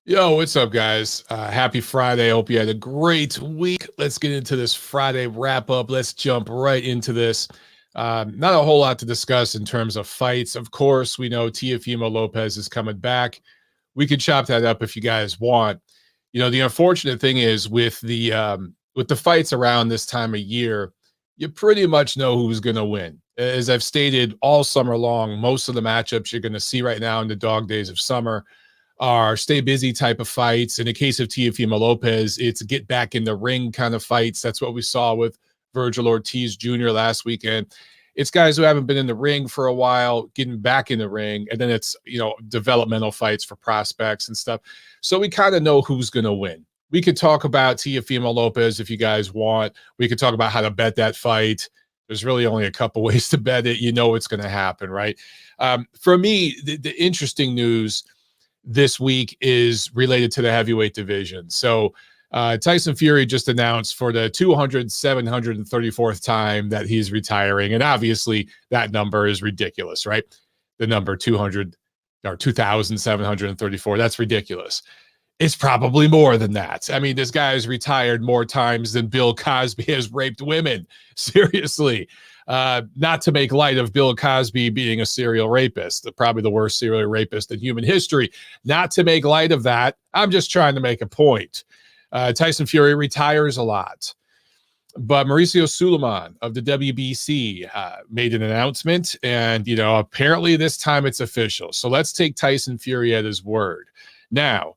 Yo, what's up, guys? Happy Friday. Hope you had a great week. Let's get into this Friday wrap up. Let's jump right into this. Not a whole lot to discuss in terms of fights. Of course, we know Teofimo Lopez is coming back. We could chop that up if you guys want. You know, the unfortunate thing is with the fights around this time of year, you pretty much know who's going to win. As I've stated all summer long, most of the matchups you're going to see right now in the dog days of summer are stay busy type of fights. In the case of Teofimo Lopez, it's get back in the ring kind of fights. That's what we saw with Virgil Ortiz Jr. last weekend. It's guys who haven't been in the ring for a while, getting back in the ring, and then it's, developmental fights for prospects and stuff. So we kind of know who's going to win. We could talk about Teofimo Lopez if you guys want. We could talk about how to bet that fight. There's really only a couple ways to bet it. You know what's going to happen, right? For me, the interesting news this week is related to the heavyweight division. So Tyson Fury just announced for the 734th time that he's retiring. And obviously that number is ridiculous, right? The number 200 or 2,734, that's ridiculous. It's probably more than that. I mean, this guy has retired more times than Bill Cosby has raped women. Seriously. Not to make light of Bill Cosby being a serial rapist, probably the worst serial rapist in human history. Not to make light of that. I'm just trying to make a point. Tyson Fury retires a lot. But Mauricio Suleiman of the WBC made an announcement, and, apparently this time it's official. So let's take Tyson Fury at his word. Now,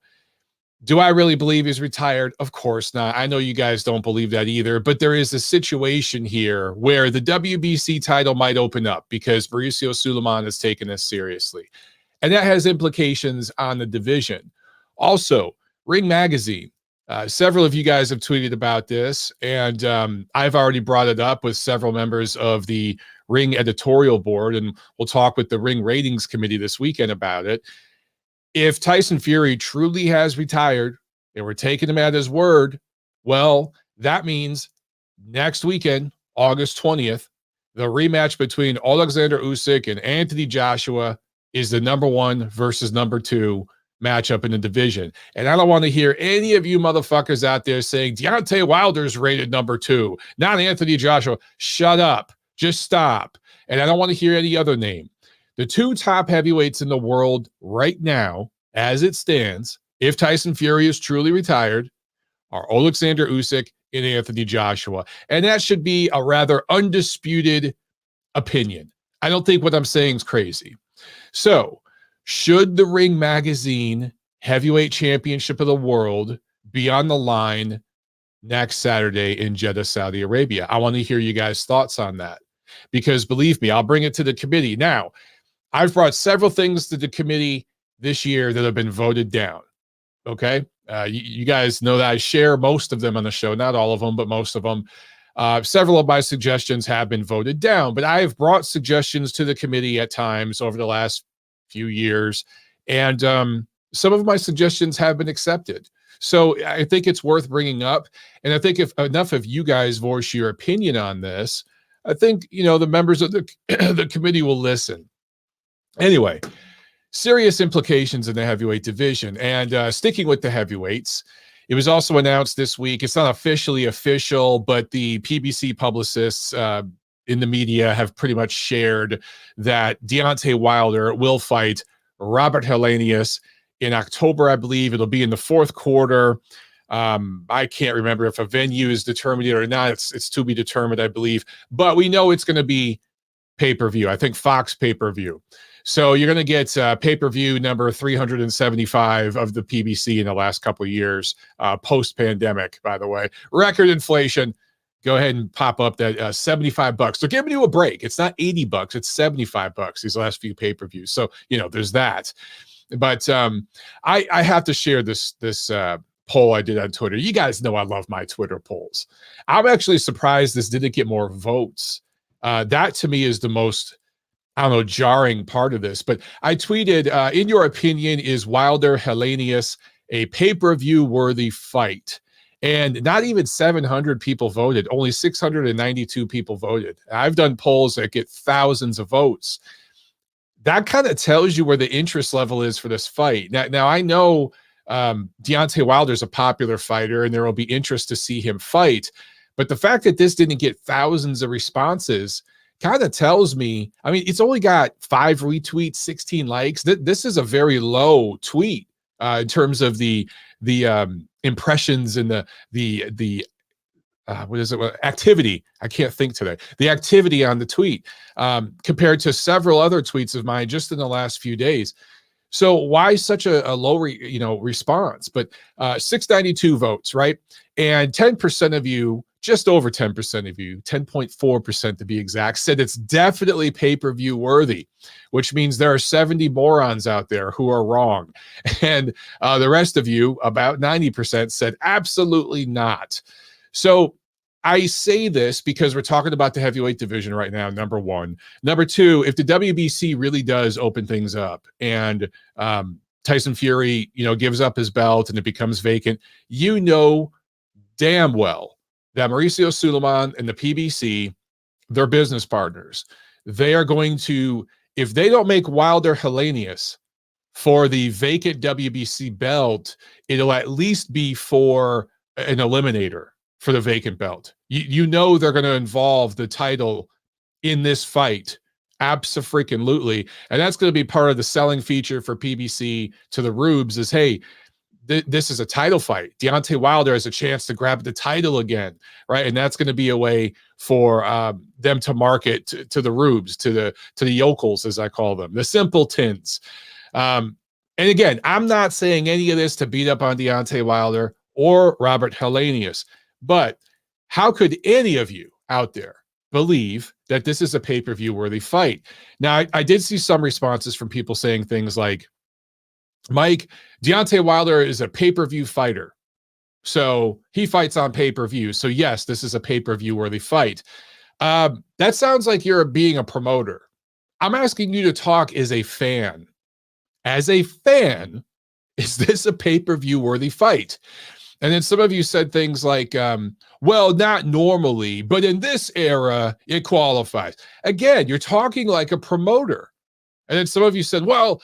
do I really believe he's retired? Of course not. I know you guys don't believe that either, but there is a situation here where the WBC title might open up because Mauricio Suleiman has taken this seriously. And that has implications on the division. Also, Ring Magazine. Several of you guys have tweeted about this, and I've already brought it up with several members of the Ring editorial board, and we'll talk with the Ring ratings committee this weekend about it. If Tyson Fury truly has retired and we're taking him at his word, well, that means next weekend, August 20th, the rematch between Alexander Usyk and Anthony Joshua is the number 1 versus number 2 matchup in the division. And I don't want to hear any of you motherfuckers out there saying Deontay Wilder's rated number 2, not Anthony Joshua. Shut up. Just stop. And I don't want to hear any other name. The 2 top heavyweights in the world right now, as it stands, if Tyson Fury is truly retired, are Alexander Usyk and Anthony Joshua. And that should be a rather undisputed opinion. I don't think what I'm saying is crazy. So, should the Ring Magazine Heavyweight Championship of the World be on the line next Saturday in Jeddah, Saudi Arabia? I want to hear you guys' thoughts on that. Because believe me, I'll bring it to the committee. Now, I've brought several things to the committee this year that have been voted down. Okay. You guys know that I share most of them on the show, not all of them, but most of them. Several of my suggestions have been voted down, but I have brought suggestions to the committee at times over the last few years. And some of my suggestions have been accepted. So I think it's worth bringing up. And I think if enough of you guys voice your opinion on this, I think, the members of the committee will listen. Anyway, serious implications in the heavyweight division. And sticking with the heavyweights, it was also announced this week, it's not officially official, but the PBC publicists in the media have pretty much shared that Deontay Wilder will fight Robert Helenius in October, I believe. It'll be in the 4th quarter. I can't remember if a venue is determined or not. It's to be determined, I believe. But we know it's going to be pay-per-view. I think Fox pay-per-view. So you're going to get pay-per-view number 375 of the PBC in the last couple of years, post-pandemic, by the way. Record inflation. Go ahead and pop up that $75. They're giving you a break. It's not $80. It's $75 these last few pay-per-views. So, there's that. But I have to share this poll I did on Twitter. You guys know I love my Twitter polls. I'm actually surprised this didn't get more votes. That to me is the most, jarring part of this. But I tweeted, in your opinion, is Wilder Helenius a pay-per-view worthy fight? And not even 700 people voted. Only 692 people voted. I've done polls that get thousands of votes. That kind of tells you where the interest level is for this fight. Now I know Deontay Wilder's a popular fighter, and there will be interest to see him fight. But the fact that this didn't get thousands of responses kind of tells me, I mean, it's only got 5 retweets, 16 likes. This is a very low tweet in terms of the impressions and the what is it? Activity. I can't think today. The activity on the tweet compared to several other tweets of mine just in the last few days. So why such a low response? But 692 votes, right? And 10% of you, just over 10% of you, 10.4% to be exact, said it's definitely pay-per-view worthy, which means there are 70 morons out there who are wrong. And the rest of you, about 90%, said absolutely not. So I say this because we're talking about the heavyweight division right now, number one. Number two, if the WBC really does open things up and Tyson Fury, gives up his belt and it becomes vacant, damn well that Mauricio Suleiman and the PBC, they're business partners. They are going to, if they don't make Wilder Helenius for the vacant WBC belt, it'll at least be for an eliminator for the vacant belt. They're going to involve the title in this fight. Abso-freaking-lutely. And that's going to be part of the selling feature for PBC to the Rubes is, hey, this is a title fight. Deontay Wilder has a chance to grab the title again, right? And that's going to be a way for them to market to the Rubes, to the yokels, as I call them, the simpletons. And again, I'm not saying any of this to beat up on Deontay Wilder or Robert Helenius. But how could any of you out there believe that this is a pay-per-view worthy fight? Now, I did see some responses from people saying things like, Mike, Deontay Wilder is a pay-per-view fighter. So he fights on pay-per-view. So yes, this is a pay-per-view worthy fight. That sounds like you're being a promoter. I'm asking you to talk as a fan. As a fan, is this a pay-per-view worthy fight? And then some of you said things like, well, not normally, but in this era, it qualifies. Again, you're talking like a promoter. And then some of you said, well,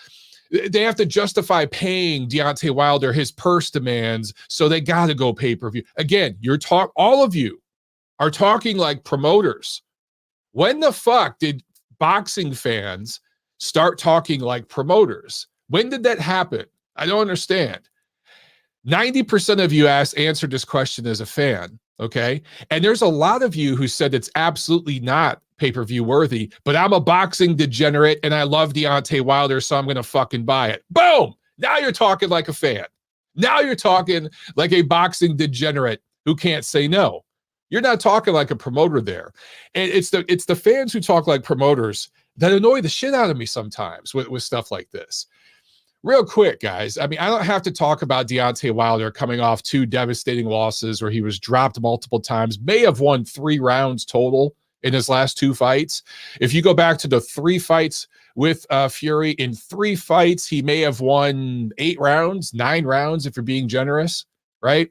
they have to justify paying Deontay Wilder his purse demands, so they got to go pay-per-view. Again, all of you are talking like promoters. When the fuck did boxing fans start talking like promoters? When did that happen? I don't understand. 90% of you answered this question as a fan, okay? And there's a lot of you who said it's absolutely not pay-per-view worthy, but I'm a boxing degenerate and I love Deontay Wilder, so I'm going to fucking buy it. Boom! Now you're talking like a fan. Now you're talking like a boxing degenerate who can't say no. You're not talking like a promoter there. And it's the fans who talk like promoters that annoy the shit out of me sometimes with stuff like this. Real quick, guys. I mean, I don't have to talk about Deontay Wilder coming off 2 devastating losses where he was dropped multiple times, may have won 3 rounds total in his last 2 fights. If you go back to the 3 fights with Fury, in 3 fights, he may have won 8 rounds, 9 rounds, if you're being generous, right?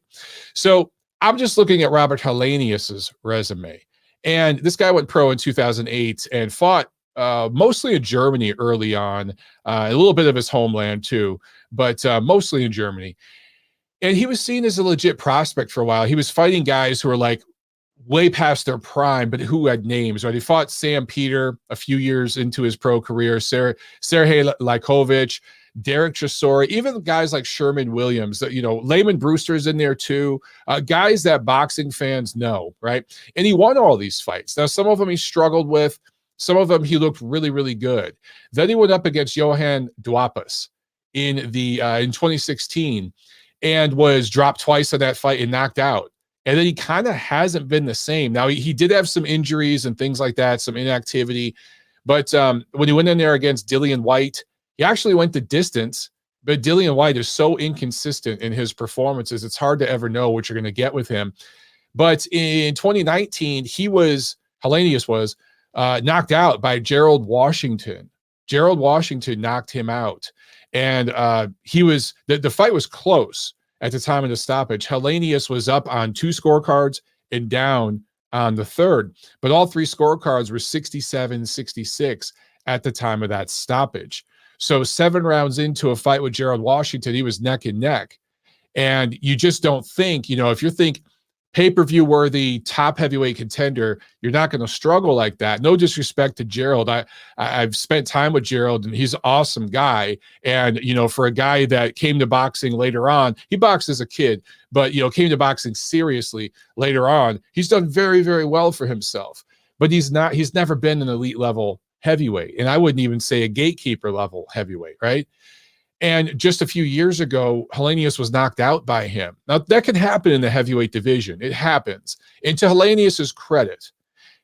So I'm just looking at Robert Helenius's resume. And this guy went pro in 2008 and fought mostly in Germany early on, a little bit of his homeland too, but mostly in Germany. And he was seen as a legit prospect for a while. He was fighting guys who were like way past their prime, but who had names, right? He fought Sam Peter a few years into his pro career, Sergey Lykovich, Derek Chisora, even guys like Sherman Williams, Layman Brewster's in there too, guys that boxing fans know, right? And he won all these fights. Now, some of them he struggled with. Some of them he looked really, really good. Then he went up against Johan Duapas in 2016 and was dropped twice in that fight and knocked out. And then he kind of hasn't been the same. Now, he did have some injuries and things like that, some inactivity. But when he went in there against Dillian White, he actually went the distance. But Dillian White is so inconsistent in his performances, it's hard to ever know what you're going to get with him. But in 2019, Helenius was knocked out by Gerald Washington. Gerald Washington knocked him out. And the fight was close at the time of the stoppage. Helenius was up on 2 scorecards and down on the 3rd. But all 3 scorecards were 67-66 at the time of that stoppage. So 7 rounds into a fight with Gerald Washington, he was neck and neck. And you just don't think, if you think pay-per-view worthy top heavyweight contender, you're not going to struggle like that. No disrespect to Gerald. I've spent time with Gerald, and he's an awesome guy. And, for a guy that came to boxing later on, he boxed as a kid, but, came to boxing seriously later on. He's done very, very well for himself, but he's never been an elite level heavyweight. And I wouldn't even say a gatekeeper level heavyweight, right? And just a few years ago, Helenius was knocked out by him. Now, that can happen in the heavyweight division. It happens. And to Helenius's credit,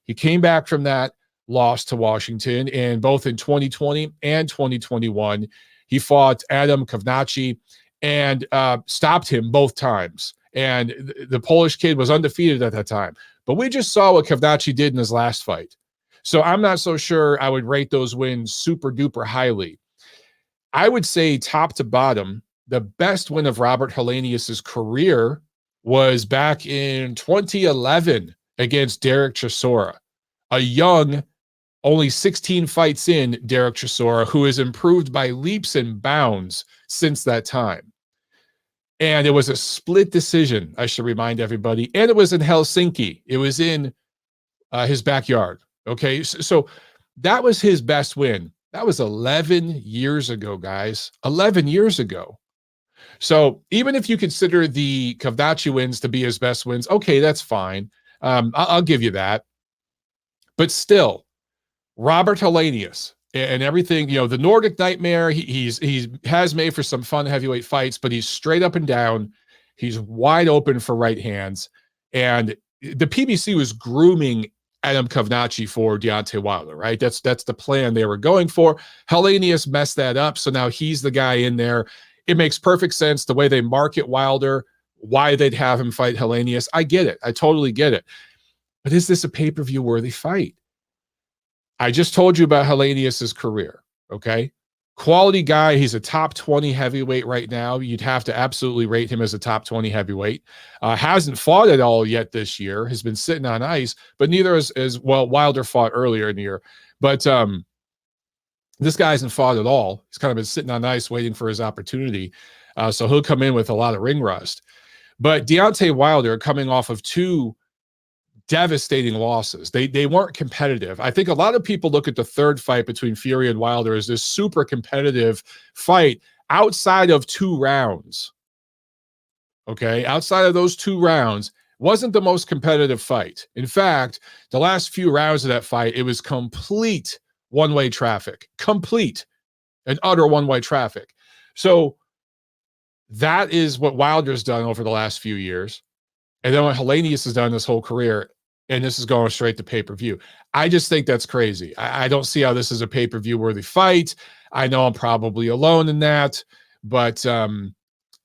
he came back from that loss to Washington, and both in 2020 and 2021, he fought Adam Kovnachi and stopped him both times. And the Polish kid was undefeated at that time. But we just saw what Kovnachi did in his last fight. So I'm not so sure I would rate those wins super duper highly. I would say top to bottom, the best win of Robert Helenius's career was back in 2011 against Derek Chisora, a young, only 16 fights in Derek Chisora, who has improved by leaps and bounds since that time. And it was a split decision, I should remind everybody. And it was in Helsinki. It was in his backyard. Okay, so that was his best win. That was 11 years ago, guys. 11 years ago. So even if you consider the Kovnachi wins to be his best wins, okay, that's fine. I'll give you that. But still, Robert Helenius and everything, the Nordic Nightmare, he has made for some fun heavyweight fights, but he's straight up and down. He's wide open for right hands. And the PBC was grooming Adam Kovnachi for Deontay Wilder, right? That's the plan they were going for. Helenius messed that up, so now he's the guy in there. It makes perfect sense the way they market Wilder, why they'd have him fight Helenius. I get it. I totally get it. But is this a pay-per-view worthy fight? I just told you about Helenius's career, okay? Quality guy. He's a top 20 heavyweight right now. You'd have to absolutely rate him as a top 20 heavyweight. Hasn't fought at all yet this year. Has been sitting on ice, but neither as well. Wilder fought earlier in the year, but this guy hasn't fought at all. He's kind of been sitting on ice waiting for his opportunity. So he'll come in with a lot of ring rust. But Deontay Wilder, coming off of two devastating losses. They weren't competitive. I think a lot of people look at the third fight between Fury and Wilder as this super competitive fight outside of 2 rounds. Okay, outside of those 2 rounds, wasn't the most competitive fight. In fact, the last few rounds of that fight, it was complete one-way traffic. Complete and utter one-way traffic. So that is what Wilder's done over the last few years. And then what Helenius has done this whole career, and this is going straight to pay-per-view. I just think that's crazy. I don't see how this is a pay-per-view worthy fight. I know I'm probably alone in that, but it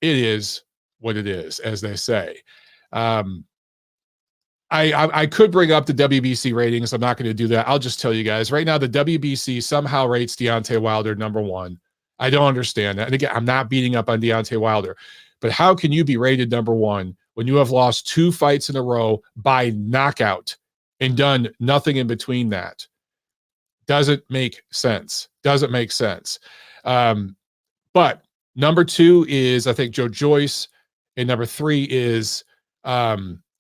is what it is, as they say. I could bring up the WBC ratings. I'm not going to do that. I'll just tell you guys right now, the WBC somehow rates Deontay Wilder number 1. I don't understand that. And again, I'm not beating up on Deontay Wilder, but how can you be rated number 1 when you have lost 2 fights in a row by knockout and done nothing in between that? Doesn't make sense. Doesn't make sense. But number 2 is, I think, Joe Joyce, and number 3 is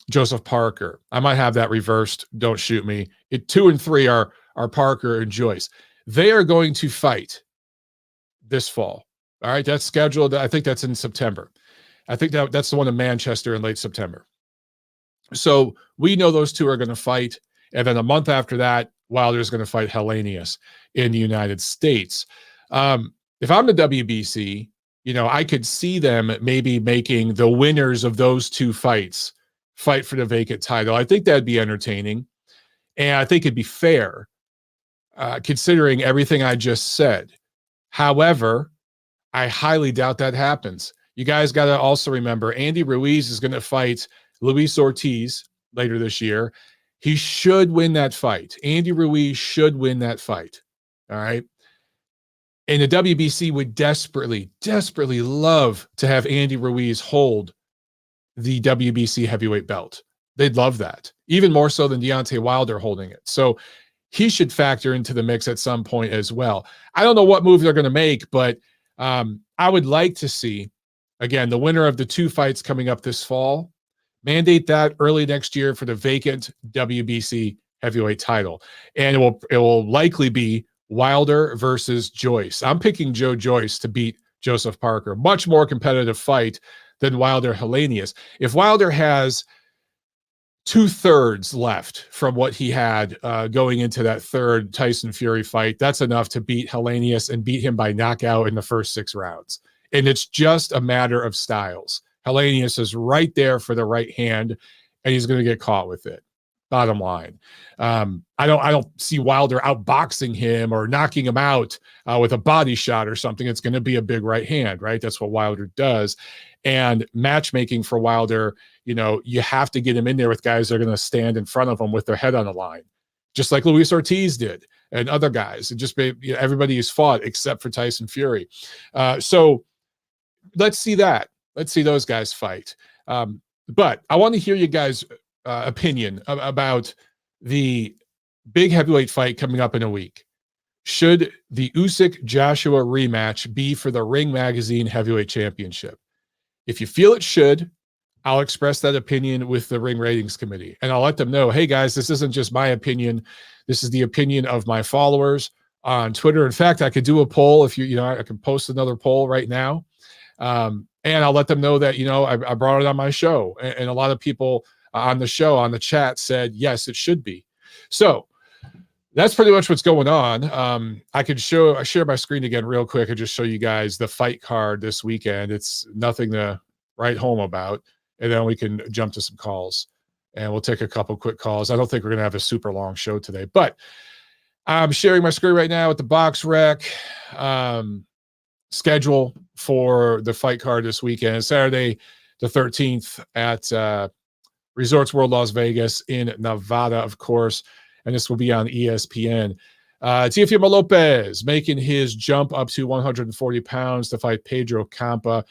Joseph Parker. I might have that reversed. Don't shoot me. 2 and 3 are Parker and Joyce. They are going to fight this fall. All right, that's scheduled. I think that's in September. I think that's the one in Manchester in late September. So we know those 2 are going to fight. And then a month after that, Wilder's going to fight Helenius in the United States. If I'm the WBC, I could see them maybe making the winners of those 2 fights fight for the vacant title. I think that'd be entertaining. And I think it'd be fair, considering everything I just said. However, I highly doubt that happens. You guys got to also remember, Andy Ruiz is going to fight Luis Ortiz later this year. He should win that fight. Andy Ruiz should win that fight. All right. And the WBC would desperately, desperately love to have Andy Ruiz hold the WBC heavyweight belt. They'd love that, even more so than Deontay Wilder holding it. So he should factor into the mix at some point as well. I don't know what move they're going to make, but I would like to see Again, the winner of the 2 fights coming up this fall, mandate that early next year for the vacant WBC heavyweight title. And it will likely be Wilder versus Joyce. I'm picking Joe Joyce to beat Joseph Parker. Much more competitive fight than Wilder Helenius. If Wilder has 2/3 left from what he had going into that third Tyson Fury fight, that's enough to beat Helenius and beat him by knockout in the first 6 rounds. And it's just a matter of styles. Helenius is right there for the right hand, and he's going to get caught with it. Bottom line, I don't see Wilder outboxing him or knocking him out with a body shot or something. It's going to be a big right hand, right? That's what Wilder does. And matchmaking for Wilder, you have to get him in there with guys that are going to stand in front of him with their head on the line, just like Luis Ortiz did and other guys. And just everybody who's fought except for Tyson Fury. So let's see that. Let's see those guys fight. But I want to hear you guys' opinion about the big heavyweight fight coming up in a week. Should the Usyk-Joshua rematch be for the Ring Magazine Heavyweight Championship? If you feel it should, I'll express that opinion with the Ring Ratings Committee. And I'll let them know, hey, guys, this isn't just my opinion. This is the opinion of my followers on Twitter. In fact, I could do a poll if I can post another poll right now. And I'll let them know that, I brought it on my show. And a lot of people on the show, on the chat said, yes, it should be. So that's pretty much what's going on. I could share my screen again real quick and just show you guys the fight card this weekend. It's nothing to write home about. And then we can jump to some calls. And we'll take a couple quick calls. I don't think we're going to have a super long show today. But I'm sharing my screen right now with the box rec schedule for the fight card this weekend. Saturday the 13th at Resorts World Las Vegas in Nevada, of course. And this will be on ESPN. Teofimo Lopez making his jump up to 140 pounds to fight Pedro Campa.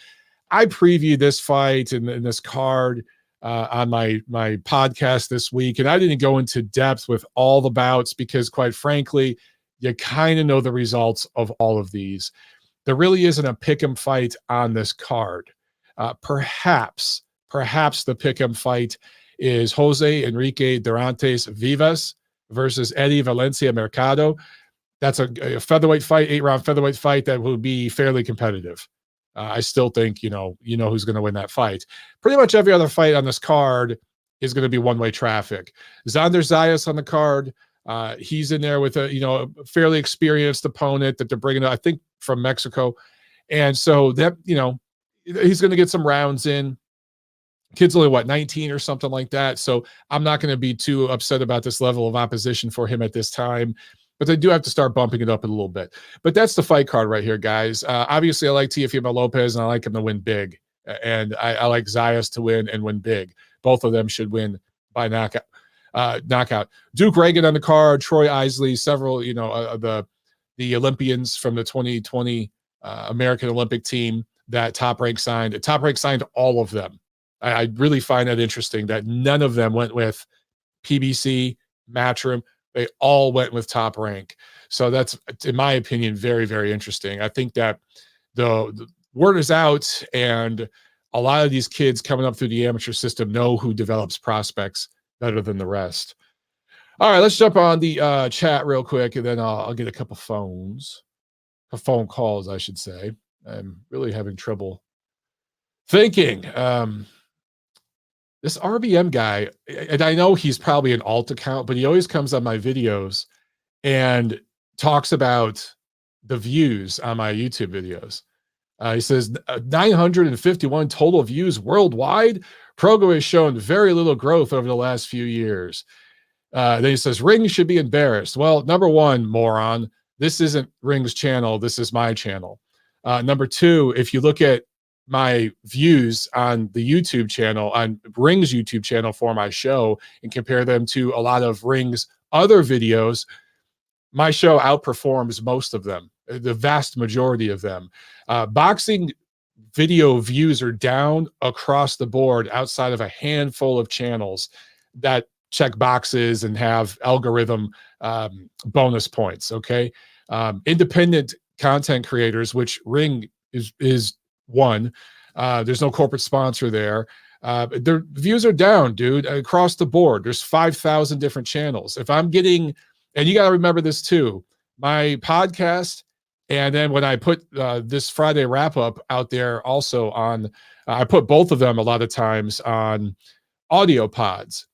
I previewed this fight and this card on my podcast this week, and I didn't go into depth with all the bouts because, quite frankly, you kind of know the results of all of these. There really isn't a pick'em fight on this card. Perhaps the pick'em fight is Jose Enrique Durantes Vivas versus Eddie Valencia Mercado. That's a featherweight fight, 8-round featherweight fight that will be fairly competitive. I still think, who's going to win that fight. Pretty much every other fight on this card is going to be one-way traffic. Xander Zayas on the card. He's in there with a fairly experienced opponent that they're bringing, I think, from Mexico. And so that, he's going to get some rounds in. Kid's only 19 or something like that. So I'm not going to be too upset about this level of opposition for him at this time, but they do have to start bumping it up a little bit. But that's the fight card right here, guys. Obviously I like Teofimo Lopez and I like him to win big. And I like Zayas to win and win big. Both of them should win by knockout. Duke Reagan on the card, Troy Isley, several, the Olympians from the 2020 American Olympic team that Top Rank signed. Top Rank signed all of them. I really find that interesting that none of them went with PBC, Matchroom. They all went with Top Rank. So that's, in my opinion, very, very interesting. I think that the word is out, and a lot of these kids coming up through the amateur system know who develops prospects better than the rest. All right, let's jump on the chat real quick, and then I'll get a couple phone calls, I should say. I'm really having trouble thinking. This RBM guy, and I know he's probably an alt account, but he always comes on my videos and talks about the views on my YouTube videos. He says 951 total views worldwide. Progo has shown very little growth over the last few years. Then he says Ring should be embarrassed. Well, number one, moron, this isn't Ring's channel. This is my channel. Number two, if you look at my views on the YouTube channel, on Ring's YouTube channel for my show, and compare them to a lot of Ring's other videos, my show outperforms most of them, the vast majority of them. Boxing video views are down across the board outside of a handful of channels that check boxes and have algorithm bonus points, okay? Independent content creators, which Ring is One, there's no corporate sponsor there. Their views are down, dude, across the board. There's 5,000 different channels. If I'm getting, and you got to remember this too, my podcast, and then when I put this Friday wrap up out there also on, I put both of them a lot of times on audio pods.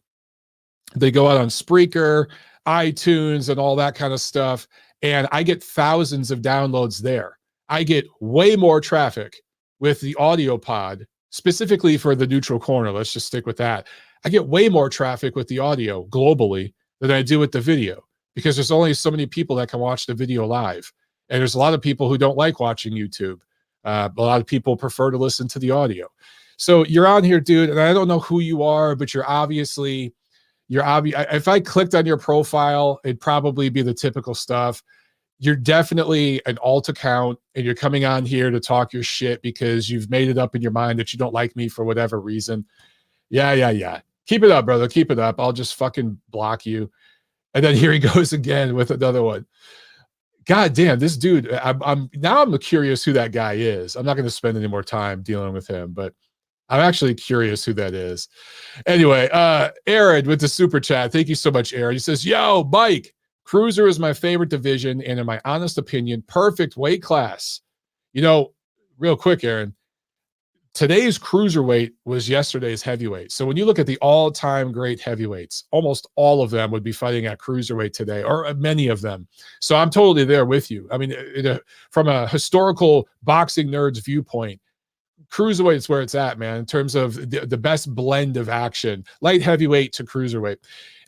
They go out on Spreaker, iTunes, and all that kind of stuff. And I get thousands of downloads there. I get way more traffic with the audio pod, specifically for the neutral corner. Let's just stick with that. I get way more traffic with the audio globally than I do with the video, because there's only so many people that can watch the video live. And there's a lot of people who don't like watching YouTube. A lot of people prefer to listen to the audio. So you're on here, dude, and I don't know who you are, but you're obviously, if I clicked on your profile, it'd probably be the typical stuff. You're definitely an alt account, and you're coming on here to talk your shit because you've made it up in your mind that you don't like me for whatever reason. Yeah. Keep it up, brother. Keep it up. I'll just fucking block you. And then here he goes again with another one. God damn, this dude, I'm curious who that guy is. I'm not going to spend any more time dealing with him, but I'm actually curious who that is. Anyway, Aaron with the super chat. Thank you so much, Aaron. He says, yo, Mike, Cruiser is my favorite division, and in my honest opinion, perfect weight class. You know, real quick, Aaron, today's Cruiserweight was yesterday's heavyweight. So when you look at the all-time great heavyweights, almost all of them would be fighting at Cruiserweight today, or many of them. So I'm totally there with you. I mean, from a historical boxing nerd's viewpoint, Cruiserweight is where it's at, man, in terms of the best blend of action, light heavyweight to Cruiserweight.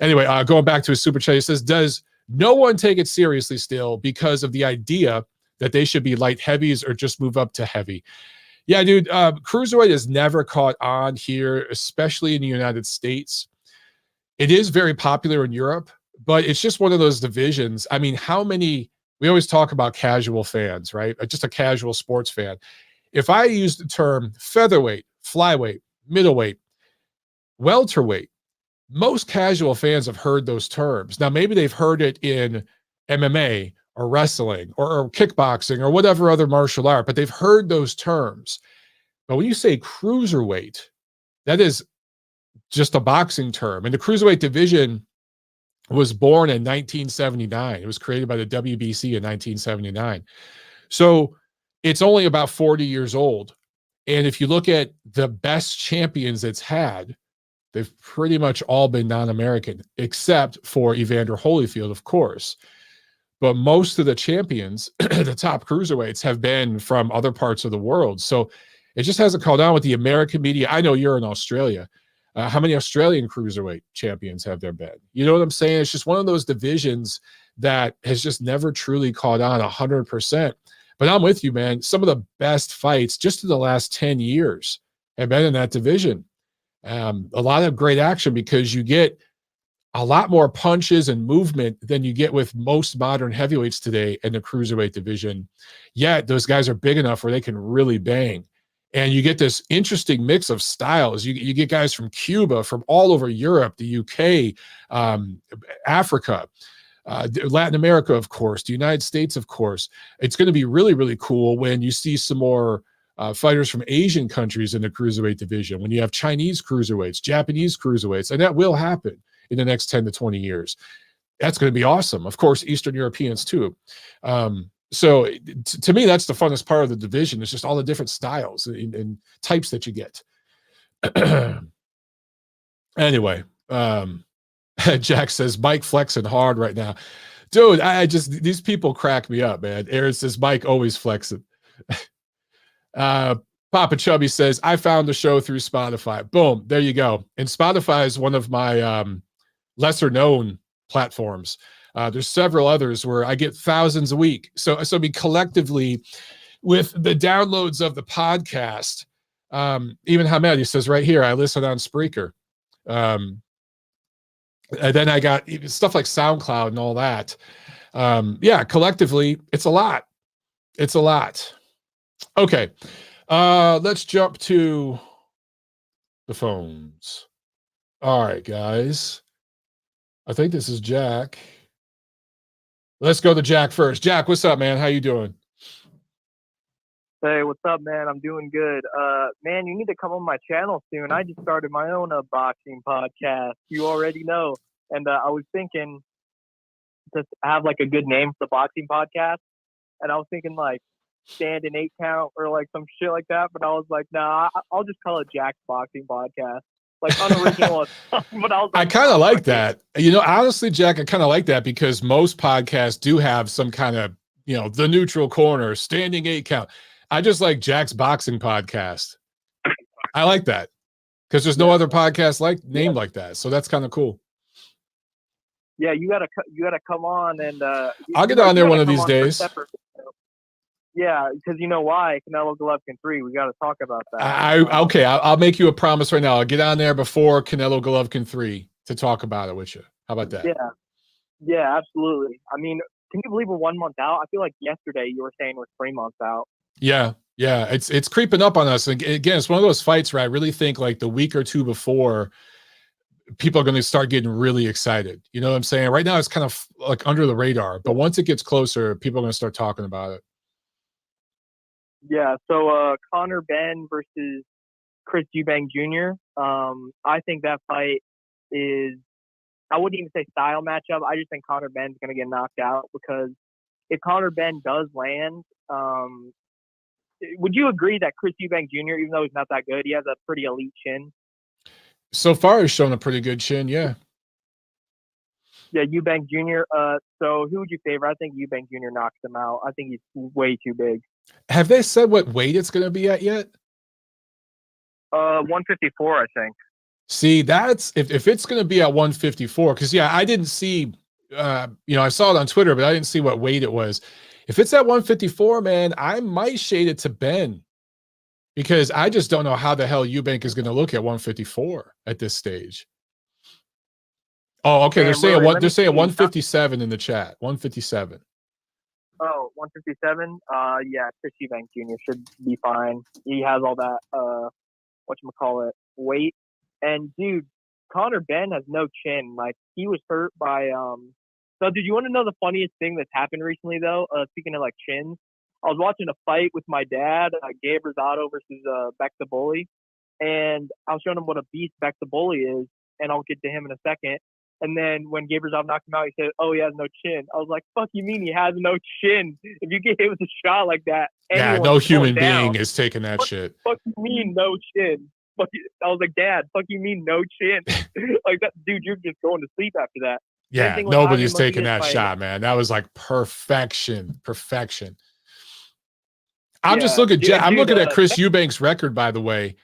Anyway, going back to his super chat, he says, does no one take it seriously still because of the idea that they should be light heavies or just move up to heavy? Yeah, dude, Cruiserweight has never caught on here, especially in the United States. It is very popular in Europe, but it's just one of those divisions. I mean, we always talk about casual fans, right? Just a casual sports fan. If I use the term featherweight, flyweight, middleweight, welterweight, most casual fans have heard those terms. Now, maybe they've heard it in MMA or wrestling or kickboxing or whatever other martial art, but they've heard those terms. But when you say cruiserweight, that is just a boxing term. And the cruiserweight division was born in 1979. It was created by the WBC in 1979. So it's only about 40 years old. And if you look at the best champions it's had, they've pretty much all been non-American, except for Evander Holyfield, of course. But most of the champions, the top cruiserweights, have been from other parts of the world. So it just hasn't caught on with the American media. I know you're in Australia. How many Australian cruiserweight champions have there been? You know what I'm saying? It's just one of those divisions that has just never truly caught on 100%. But I'm with you, man. Some of the best fights just in the last 10 years have been in that division. A lot of great action because you get a lot more punches and movement than you get with most modern heavyweights today in the cruiserweight division. Yet those guys are big enough where they can really bang. And you get this interesting mix of styles. You get guys from Cuba, from all over Europe, the UK, Africa, Latin America, of course, the United States, of course. It's going to be really, really cool when you see some more fighters from Asian countries in the cruiserweight division, when you have Chinese cruiserweights, Japanese cruiserweights, and that will happen in the next 10 to 20 years. That's going to be awesome. Of course, Eastern Europeans too. So to me, that's the funnest part of the division. It's just all the different styles and types that you get. Anyway, Jack says, Mike flexing hard right now. Dude, these people crack me up, man. Aaron says, Mike always flexing. Papa Chubby says, I found the show through Spotify. Boom, there you go. And Spotify is one of my lesser known platforms. There's several others where I get thousands a week. So I mean, collectively, with the downloads of the podcast, even Hamed, he says right here, I listen on Spreaker. And then I got stuff like SoundCloud and all that. Yeah, collectively, it's a lot. It's a lot. Okay. Let's jump to the phones. All right, guys. I think this is Jack. Let's go to Jack first. Jack, what's up, man? How you doing? Hey, what's up, man? I'm doing good. Man, you need to come on my channel soon. I just started my own boxing podcast. You already know. And I was thinking to have like a good name for the boxing podcast. And I was thinking like stand an 8 count or like some shit like that. But I was like, nah, I'll just call it Jack's Boxing Podcast. Like unoriginal as fuck. But I was I like, kind nah, of like fuck it. that. Honestly, Jack, I kind of like that because most podcasts do have some kind of, the neutral corner, standing 8 count. I just like Jack's Boxing Podcast. I like that because there's no Yeah. other podcast Yeah. named like that. So that's kind of cool. Yeah, you gotta come on and I'll get on you there one gotta of come these on for days. separate. Yeah, because you know why? Canelo Golovkin 3. We got to talk about that. Okay, I'll make you a promise right now. I'll get on there before Canelo Golovkin 3 to talk about it with you. How about that? Yeah, yeah, absolutely. I mean, can you believe we're 1 month out? I feel like yesterday you were saying we're 3 months out. Yeah, it's creeping up on us. And again, it's one of those fights where I really think like the week or two before, people are going to start getting really excited. You know what I'm saying? Right now, it's kind of like under the radar, but once it gets closer, people are going to start talking about it. Yeah. So Conor Benn versus Chris Eubank Jr. I think that fight is. I wouldn't even say style matchup. I just think Conor Benn's going to get knocked out because if Conor Benn does land, would you agree that Chris Eubank Jr., even though he's not that good, he has a pretty elite chin? So far, he's shown a pretty good chin. Yeah. Yeah, Eubank Jr. So who would you favor? I think Eubank Jr. knocks him out. I think he's way too big. Have they said what weight it's going to be at yet? 154, I think. See, that's if it's going to be at 154, because I didn't see, I saw it on Twitter, but I didn't see what weight it was. If it's at 154, man, I might shade it to Ben because I just don't know how the hell Eubank is going to look at 154 at this stage. Oh, okay. Man, they're saying Lily, they're saying 157 in the chat. 157. Oh, 157. Yeah, Chris Eubank Jr. should be fine. He has all that whatchamacallit, weight. And dude, Conor Benn has no chin. Like he was hurt by So did you want to know the funniest thing that's happened recently though? Speaking of like chins, I was watching a fight with my dad, Gabe Rosado versus Beck the Bully, and I was showing him what a beast Beck the Bully is, and I'll get to him in a second. And then when Gabe Rosado knocked him out, he said, "Oh, he has no chin." I was like, "Fuck you mean he has no chin? If you get hit with a shot like that, Yeah, no human being is taking that shit. Fuck you mean no chin?" I was like, "Dad, fuck you mean no chin?" Like that, dude. You're just going to sleep after that. Yeah, nobody's taking that shot, man. That was like perfection. I'm just looking. I'm looking at Chris Eubank's record, by the way.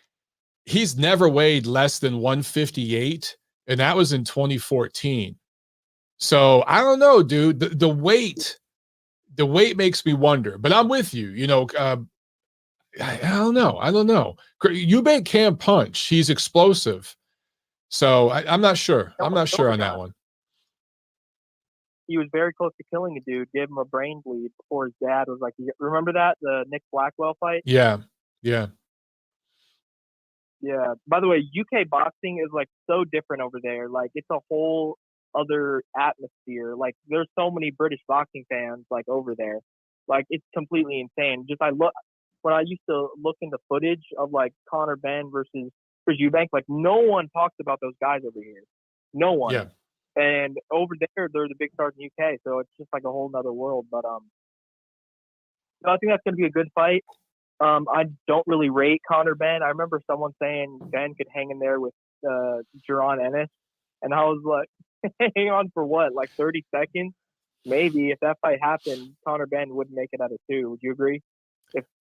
He's never weighed less than 158, and that was in 2014. So I don't know, dude. The weight makes me wonder. But I'm with you. I don't know. Eubank can punch. He's explosive. So I'm not sure. I'm not sure on that one. He was very close to killing a dude, gave him a brain bleed before his dad was like, remember that? The Nick Blackwell fight? Yeah. By the way, UK boxing is like so different over there. Like it's a whole other atmosphere. Like there's so many British boxing fans like over there. Like it's completely insane. When I used to look into footage of like Conor Benn versus Chris Eubank, like no one talks about those guys over here. No one. Yeah. And over there, they're the big stars in the UK, so it's just like a whole nother world. But I think that's going to be a good fight. I don't really rate Conor Benn. I remember someone saying Ben could hang in there with Jaron Ennis, and I was like, hang on for what? Like 30 seconds? Maybe if that fight happened, Conor Benn wouldn't make it out of 2. Would you agree?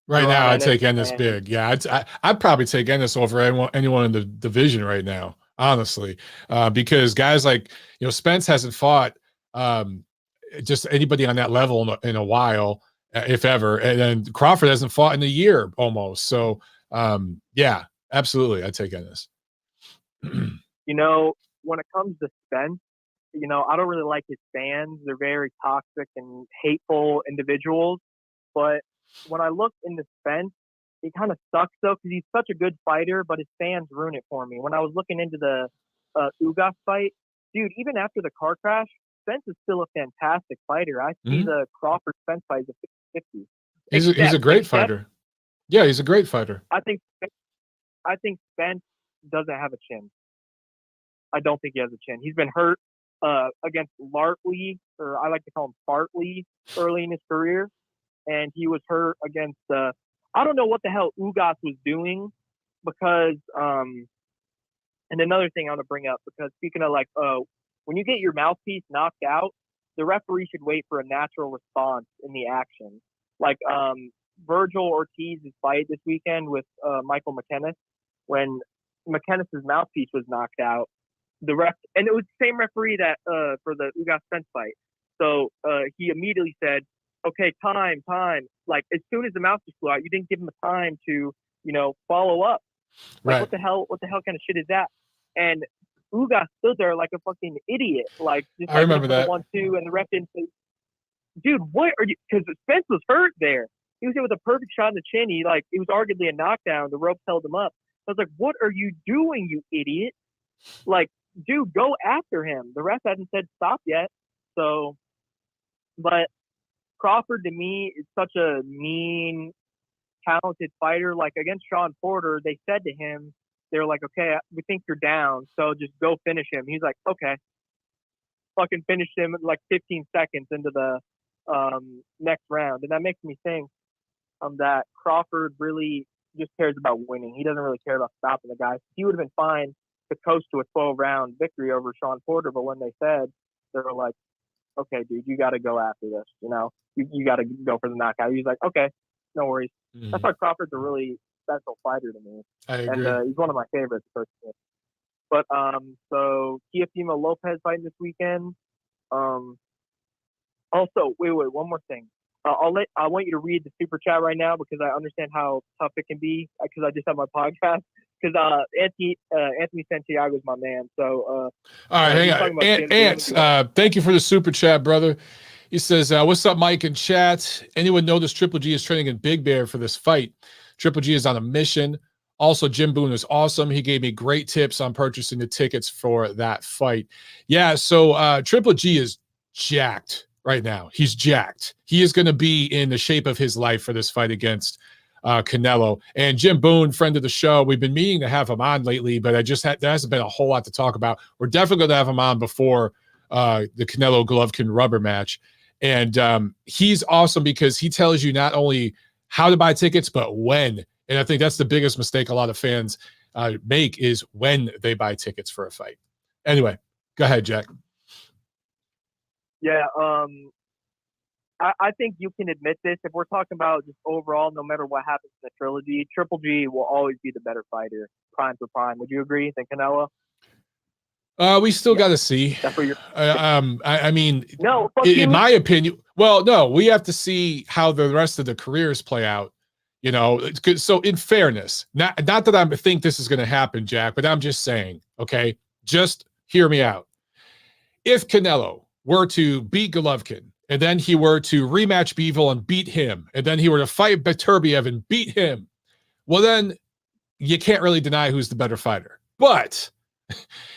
Right now, I'd take Ennis big. Yeah, I'd probably take Ennis over anyone in the division right now, honestly, because guys like Spence hasn't fought just anybody on that level in a while, if ever, and then Crawford hasn't fought in a year almost. So yeah, absolutely, I'd take Ennis. When it comes to Spence, I don't really like his fans. They're very toxic and hateful individuals, but when I look into Spence, it kind of sucks though because he's such a good fighter, but his fans ruin it for me. When I was looking into the Ugas fight, dude, even after the car crash, Spence is still a fantastic fighter. I see the Crawford Spence fight as a 50-50. He's a great fighter. Yeah, he's a great fighter. I think Spence doesn't have a chin. I don't think he has a chin. He's been hurt against Lartley, or I like to call him Fartley, early in his career, and he was hurt against I don't know what the hell Ugas was doing because and another thing I want to bring up, because speaking of like when you get your mouthpiece knocked out, the referee should wait for a natural response in the action. Like Virgil Ortiz's fight this weekend with Michael McKenna, when McKenna's mouthpiece was knocked out, the ref, and it was the same referee that for the Ugas Spence fight. So he immediately said, "Okay, time." Like as soon as the mouthpiece flew out, you didn't give him a time to, follow up. Like Right. what the hell kind of shit is that? And Ugas stood there like a fucking idiot, like just I remember for the that. 1-2, and the ref didn't say, "Dude, what are you?" Because Spence was hurt there. He was hit with a perfect shot in the chin. It was arguably a knockdown. The ropes held him up. I was like, "What are you doing, you idiot?" Like, dude, go after him. The ref hasn't said stop yet. So, but Crawford to me is such a mean, talented fighter. Like against Sean Porter, they said to him, they were like, "Okay, we think you're down, so just go finish him." He's like, "Okay." Fucking finished him in like 15 seconds into the next round. And that makes me think that Crawford really just cares about winning. He doesn't really care about stopping the guy. He would have been fine to coast to a 12-round victory over Sean Porter, but when they said, they were like, "Okay, dude, you got to go after this. You got to go for the knockout." He's like, "Okay, no worries." That's why Crawford's a really special fighter to me. I agree. And he's one of my favorites personally. But so Teofimo Lopez fighting this weekend. Also, wait, one more thing. I want you to read the super chat right now because I understand how tough it can be because I just have my podcast. Because Anthony Santiago is my man. So all right, hang on. Ants, thank you for the super chat, brother. He says, "What's up, Mike and chat? Anyone notice Triple G is training in Big Bear for this fight? Triple G is on a mission. Also, Jim Boone is awesome. He gave me great tips on purchasing the tickets for that fight." Yeah, so Triple G is jacked right now. He's jacked. He is going to be in the shape of his life for this fight against Canelo. And Jim Boone, friend of the show, we've been meaning to have him on lately, but there hasn't been a whole lot to talk about. We're definitely going to have him on before the Canelo Golovkin rubber match. And he's awesome because he tells you not only how to buy tickets, but when. And I think that's the biggest mistake a lot of fans make is when they buy tickets for a fight. Anyway, go ahead, Jack. Yeah, I think you can admit this. If we're talking about just overall, no matter what happens in the trilogy, Triple G will always be the better fighter, prime for prime. Would you agree? Than Canelo? We still got to see. That's what you're. I mean, no, in my opinion, well, no, we have to see how the rest of the careers play out. So in fairness, not that I think this is going to happen, Jack, but I'm just saying, okay, just hear me out. If Canelo were to beat Golovkin, and then he were to rematch Bivol and beat him, and then he were to fight Beterbiev and beat him, well, then you can't really deny who's the better fighter. But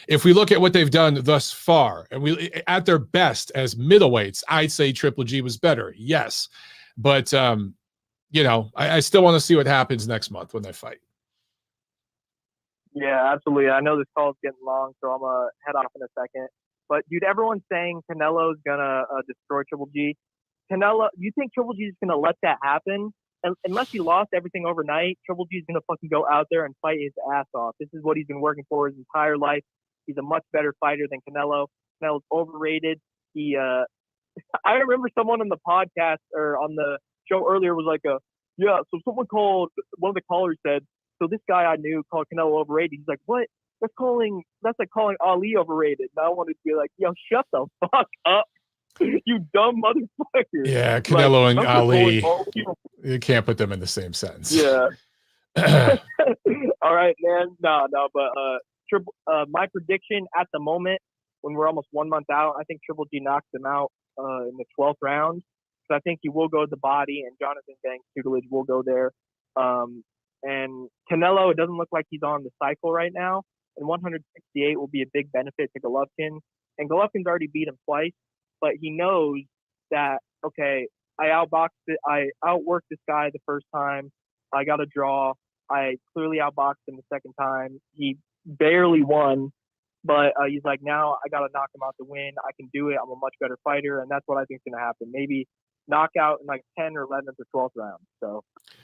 if we look at what they've done thus far, and we at their best as middleweights, I'd say Triple G was better, yes. But I still want to see what happens next month when they fight. Yeah, absolutely. I know this call is getting long, so I'm gonna head off in a second. But dude, everyone's saying Canelo's gonna destroy Triple G. Canelo, you think Triple G is gonna let that happen? Unless he lost everything overnight, Triple G is gonna fucking go out there and fight his ass off. This is what he's been working for his entire life. He's a much better fighter than Canelo. Canelo's overrated. I remember someone on the podcast or on the show earlier was like, yeah, so someone called, one of the callers said, so this guy I knew called Canelo overrated. He's like, what? That's like calling Ali overrated. And I wanted to be like, yo, shut the fuck up, you dumb motherfucker. Yeah, Canelo and Ali, you can't put them in the same sentence. Yeah. All right, man. No, but my prediction at the moment, when we're almost 1 month out, I think Triple G knocks him out in the 12th round. So I think he will go to the body, and Jonathan Banks' tutelage will go there. And Canelo, it doesn't look like he's on the cycle right now. And 168 will be a big benefit to Golovkin. And Golovkin's already beat him twice, but he knows that, okay, I outworked this guy the first time. I got a draw. I clearly outboxed him the second time. He barely won, but he's like, now I got to knock him out to win. I can do it. I'm a much better fighter, and that's what I think is going to happen. Maybe knockout in like 10 or 11th or 12th round. So,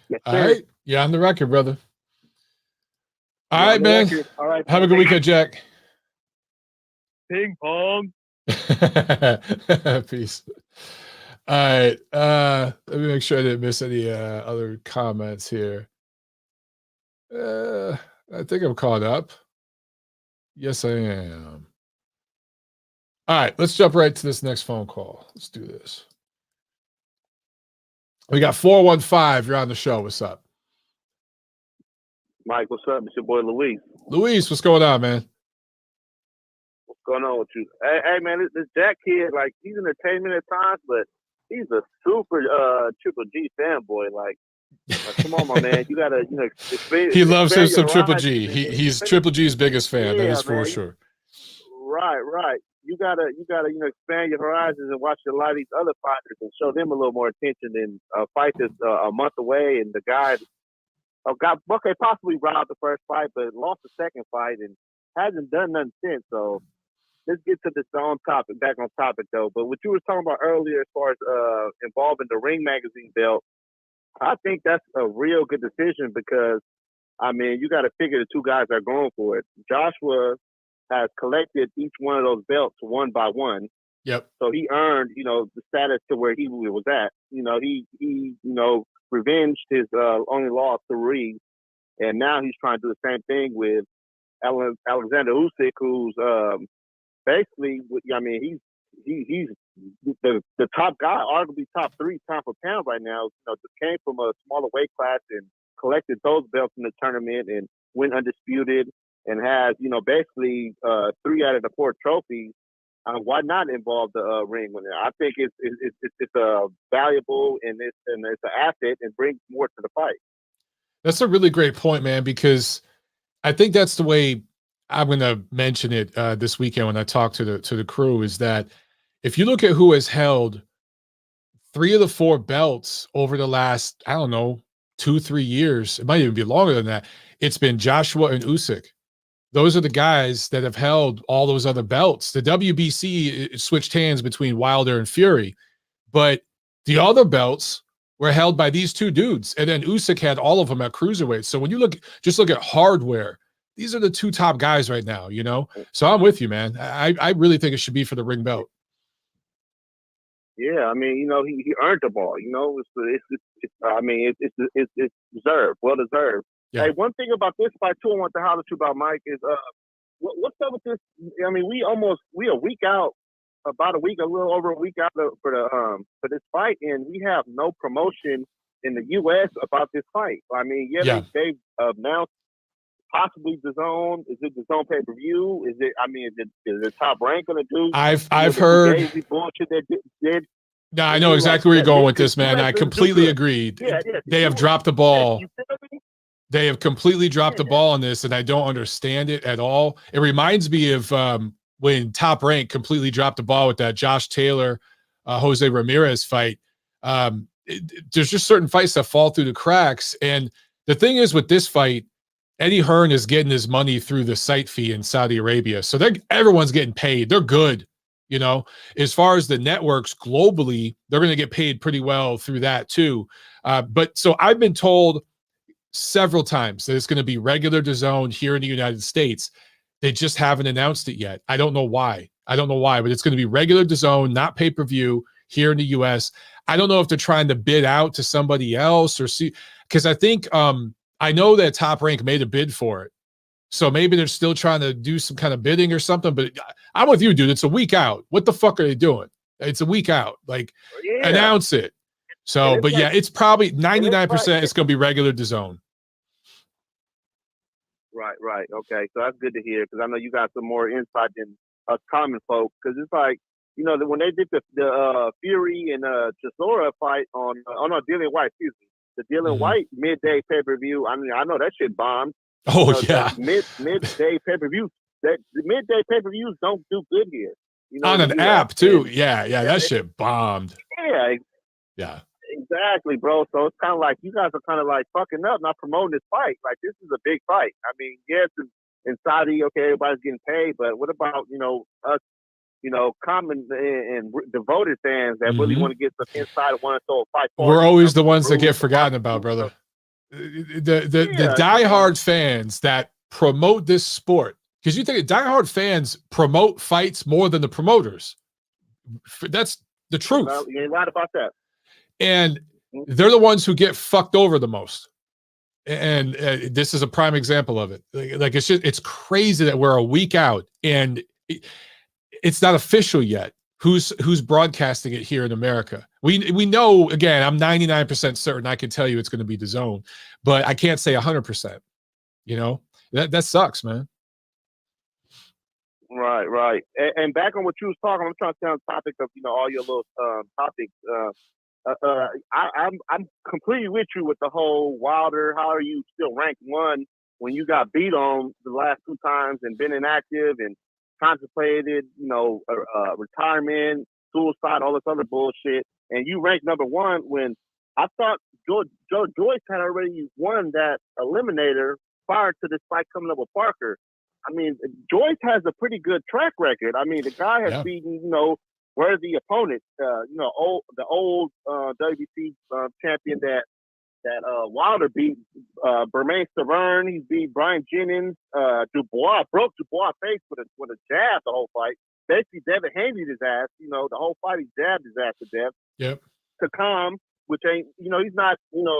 yes, All sir. right. Yeah, on the record, brother. All You're right, on the man. record. All right. Have a good weekend, Jack. Ping pong. Peace. All right. Let me make sure I didn't miss any other comments here. I think I'm caught up. Yes, I am. All right, let's jump right to this next phone call. Let's do this. We got 415. You're on the show. What's up? Mike, what's up? It's your boy Luis. Luis, what's going on, man? What's going on with you? Hey man, this Jack kid, like, he's entertainment at times, but he's a super Triple G fanboy. Like, come on, my man, you gotta, expand. He loves him some Triple horizons. G. He's Triple G's biggest fan. Yeah, that is for man. sure. Right. You gotta, expand your horizons and watch a lot of these other fighters and show them a little more attention than a fight that's a month away and the guy possibly robbed the first fight, but lost the second fight and hasn't done nothing since. So let's get to this back on topic though. But what you were talking about earlier as far as involving the Ring Magazine belt, I think that's a real good decision because, I mean, you got to figure the two guys are going for it. Joshua has collected each one of those belts one by one. Yep. So he earned, the status to where he was at. He revenged his only loss to Reed, and now he's trying to do the same thing with Alexander Usyk, who's basically, I mean, he's the top guy, arguably top 3 pound for pound right now. Came from a smaller weight class and collected those belts in the tournament and went undisputed and has, basically 3 out of the 4 trophies. Why not involve the ring winner? I think it's valuable and it's an asset and brings more to the fight. That's a really great point, man, because I think that's the way I'm going to mention it this weekend when I talk to the crew, is that if you look at who has held 3 of the 4 belts over the last, I don't know, 2-3 years, it might even be longer than that, it's been Joshua and Usyk. Those are the guys that have held all those other belts. The WBC switched hands between Wilder and Fury, but the other belts were held by these 2 dudes. And then Usyk had all of them at Cruiserweight. So when you look at hardware, these are the 2 top guys right now, So I'm with you, man. I really think it should be for the ring belt. Yeah, I mean, he earned the ball. It's deserved, well deserved. Yeah. Hey, one thing about this fight too, I want to holler at you about, Mike, is what's up with this? I mean, we a week out, a little over a week out for this fight, and we have no promotion in the U.S. about this fight. I mean, they announced possibly DAZN. Is it DAZN pay-per-view? Is it Top Rank going to do? I've heard bullshit that did. No, I know exactly where you're going with this, man. I completely agree. Yeah. They have dropped the ball. They have completely dropped the ball on this, and I don't understand it at all. It reminds me of when Top Rank completely dropped the ball with that Josh Taylor, Jose Ramirez fight. There's just certain fights that fall through the cracks. And the thing is with this fight, Eddie Hearn is getting his money through the site fee in Saudi Arabia. So everyone's getting paid. They're good. As far as the networks globally, they're going to get paid pretty well through that too. But so I've been told several times that it's going to be regular DAZN here in the United States. They just haven't announced it yet. I don't know why, but it's going to be regular DAZN, not pay-per-view here in the US. I don't know if they're trying to bid out to somebody else or see, because I think I know that Top Rank made a bid for it. So maybe they're still trying to do some kind of bidding or something, but I'm with you, dude. It's a week out. What the fuck are they doing? It's a week out. Like, announce it. So, but it's probably 99% it's going to be regular DAZN. Right. Okay. So that's good to hear because I know you got some more insight than us common folk. Because it's like, when they did the Fury and Chisora fight on Dillian White, excuse me, the Dillian White midday pay-per-view, I mean, I know that shit bombed. Yeah. Midday pay-per-view. The midday pay-per-views don't do good here. On an app too. Yeah. That shit bombed. Yeah. Exactly, bro. So it's kind of like you guys are kind of like fucking up, not promoting this fight. Like this is a big fight. I mean, yes, in Saudi, okay, everybody's getting paid, but what about us, common and devoted fans that really want to get some inside of one of those fight? We're always the ones that get forgotten about, brother. The diehard fans that promote this sport, because you think diehard fans promote fights more than the promoters. That's the truth. Well, you ain't right about that. And they're the ones who get fucked over the most. And this is a prime example of it. Like it's crazy that we're a week out and it's not official yet. Who's broadcasting it here in America? We know, again, I'm 99% certain I can tell you it's going to be DAZN, but I can't say 100%. That sucks, man. Right. And back on what you was talking, I'm trying to stay on the topic of all your little topics. I'm completely with you with the whole Wilder. How are you still ranked one when you got beat on the last 2 times and been inactive and contemplated, retirement, suicide, all this other bullshit, and you ranked number 1 when I thought Joe Joyce had already won that eliminator prior to this fight coming up with Parker. I mean, Joyce has a pretty good track record. I mean, the guy has beaten, worthy opponents. The old WBC champion that Wilder beat, Bermain Stavern. He beat Brian Jennings. Dubois broke Dubois' face with a jab the whole fight. Basically, Devin Haney'd his ass. The whole fight he jabbed his ass to death. Yep. Takam, which ain't, he's not,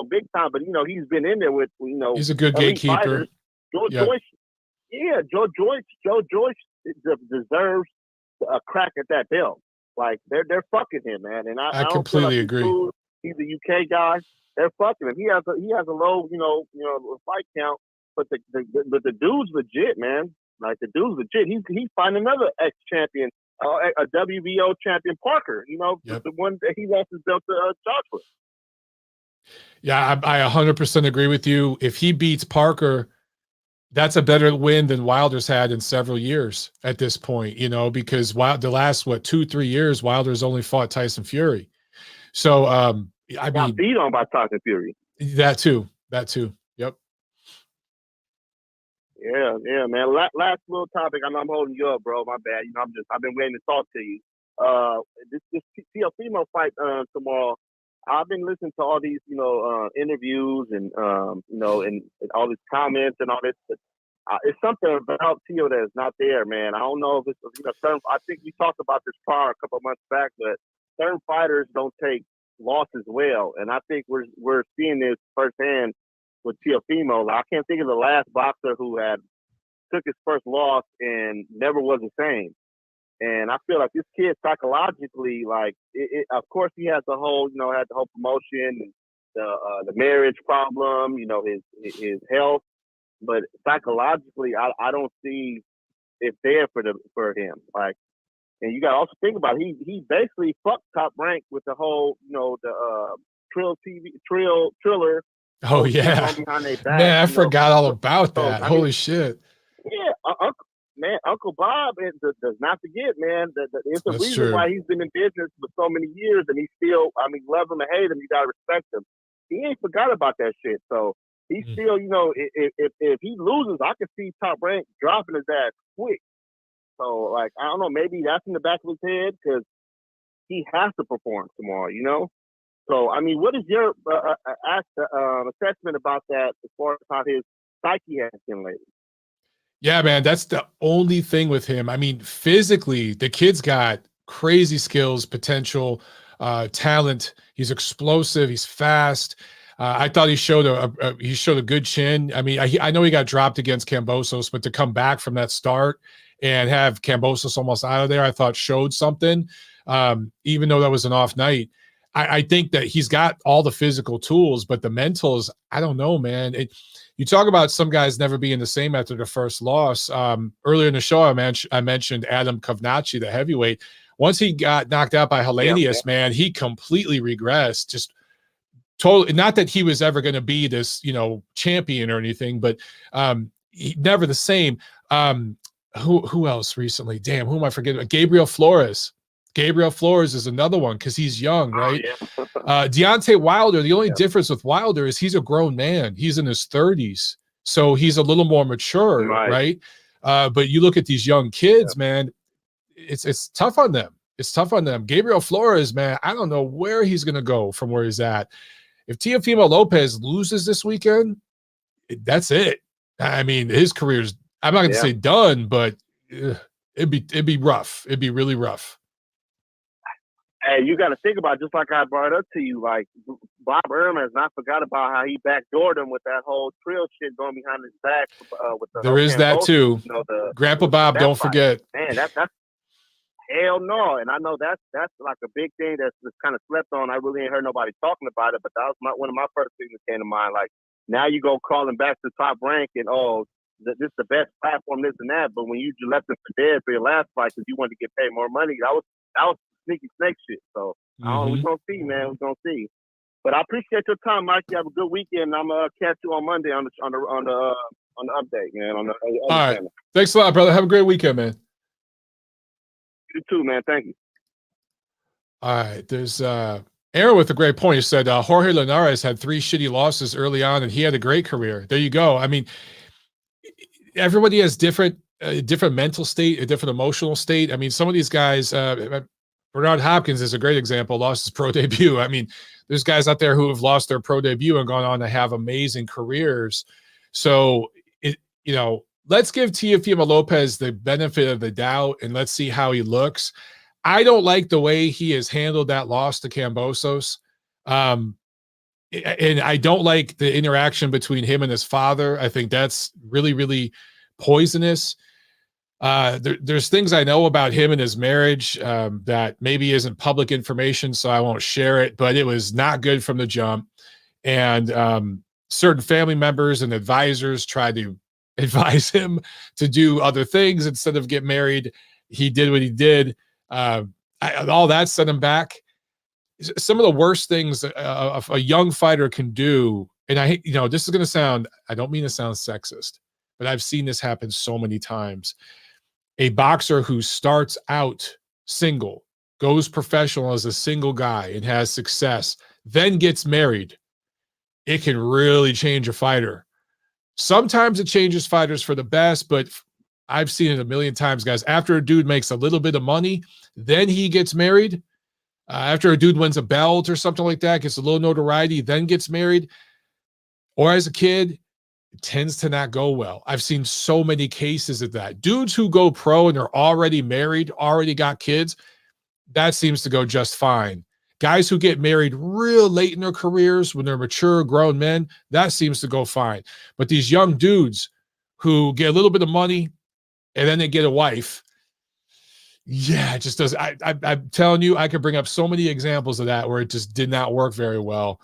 big time, but he's been in there with, he's a good gatekeeper. Joyce. Yeah, Joe Joyce deserves a crack at that belt. Like they're fucking him, man. And I completely agree. He's a UK guy. They're fucking him. He has a low, fight count, but the dude's legit, man. Like the dude's legit. He's fighting another ex-champion, a WBO champion, Parker. The one that he lost his belt to Joshua. Yeah, I 100% agree with you. If he beats Parker, that's a better win than Wilder's had in several years at this point, because the last 2-3 years, Wilder's only fought Tyson Fury. So I mean, beat on by Tyson Fury. That too. Yep. Yeah, man. Last little topic. I know I'm holding you up, bro. My bad. I've been waiting to talk to you. This Teofimo fight tomorrow. I've been listening to all these, interviews and and all these comments and all this. It's something about Teo that is not there, man. I don't know if it's certain. I think we talked about this prior a couple of months back, but certain fighters don't take losses well, and I think we're seeing this firsthand with Teofimo. Like, I can't think of the last boxer who had took his first loss and never was the same. And I feel like this kid psychologically, like, of course, he has the whole, had the whole promotion, the marriage problem, his health, but psychologically, I don't see it there for him. Like, and you got to also think about it, he basically fucked Top Rank with the whole, the Triller. Oh yeah, man, I forgot all about that. Holy shit. Yeah, Uncle Bob does not forget, man. It's the reason why he's been in business for so many years, and he's still, love him or hate him, you gotta respect him. He ain't forgot about that shit. So he's still, if he loses, I can see Top Rank dropping his ass quick. So, like, I don't know, maybe that's in the back of his head because he has to perform tomorrow, So, what is your assessment about that as far as how his psyche has been lately? Yeah, man, that's the only thing with him. Physically, the kid's got crazy skills, potential, talent. He's explosive. He's fast. I thought he showed a good chin. I know he got dropped against Kambosos, but to come back from that start and have Kambosos almost out of there, I thought showed something. Even though that was an off night, I think that he's got all the physical tools, but the mentals, I don't know, man. You talk about some guys never being the same after their first loss. Earlier in the show, I mentioned Adam Kovnachi, the heavyweight. Once he got knocked out by Hellenius, man, he completely regressed. Just totally, not that he was ever going to be this, champion or anything, but never the same. Who else recently? Damn, who am I forgetting? Gabriel Flores. Gabriel Flores is another one because he's young, right? Oh, yeah. Deontay Wilder, the only difference with Wilder is he's a grown man. He's in his 30s. So he's a little more mature, right? But you look at these young kids, man, it's tough on them. It's tough on them. Gabriel Flores, man, I don't know where he's going to go from where he's at. If Teofimo Lopez loses this weekend, that's it. I mean, his career's, I'm not going to say done, but it'd be rough. It'd be really rough. Hey, you got to think about it, just like I brought up to you, like Bob Ehrman has not forgot about how he backdoored him with that whole Trill shit going behind his back. With the there is that too. You know, Grandpa Bob, don't forget. Man, that's hell no. And I know that's like a big thing that's kind of slept on. I really ain't heard nobody talking about it, but that was one of my first things that came to mind. Like, now you go calling back to top rank and, this is the best platform, this and that. But when you left him for dead for your last fight because you wanted to get paid more money, that was sneaky snake shit. So we're gonna see, man. We're gonna see. But I appreciate your time, Mike. You have a good weekend. I'm gonna catch you on Monday on the update, man. On the all right. Channel. Thanks a lot, brother. Have a great weekend, man. You too, man. Thank you. All right. There's Aaron with a great point. He said Jorge Linares had 3 shitty losses early on, and he had a great career. There you go. I mean, everybody has different mental state, a different emotional state. I mean, some of these guys, Bernard Hopkins is a great example, lost his pro debut. I mean, there's guys out there who have lost their pro debut and gone on to have amazing careers. So, let's give Teofimo Lopez the benefit of the doubt and let's see how he looks. I don't like the way he has handled that loss to Kambosos. And I don't like the interaction between him and his father. I think that's really, really poisonous. There's things I know about him and his marriage that maybe isn't public information, so I won't share it, but it was not good from the jump. And certain family members and advisors tried to advise him to do other things instead of get married. He did what he did. All that set him back. Some of the worst things a young fighter can do, and this is going to sound, I don't mean to sound sexist, but I've seen this happen so many times. A boxer who starts out single, goes professional as a single guy and has success, then gets married, it can really change a fighter. Sometimes it changes fighters for the best, but I've seen it a million times, guys. After a dude makes a little bit of money, then he gets married. After a dude wins a belt or something like that, gets a little notoriety, then gets married. Or as a kid, it tends to not go well. I've seen so many cases of that. Dudes who go pro and are already married, already got kids, that seems to go just fine. Guys who get married real late in their careers when they're mature, grown men, that seems to go fine. But these young dudes who get a little bit of money and then they get a wife, yeah, it just does. I'm telling you, I could bring up so many examples of that where it just did not work very well.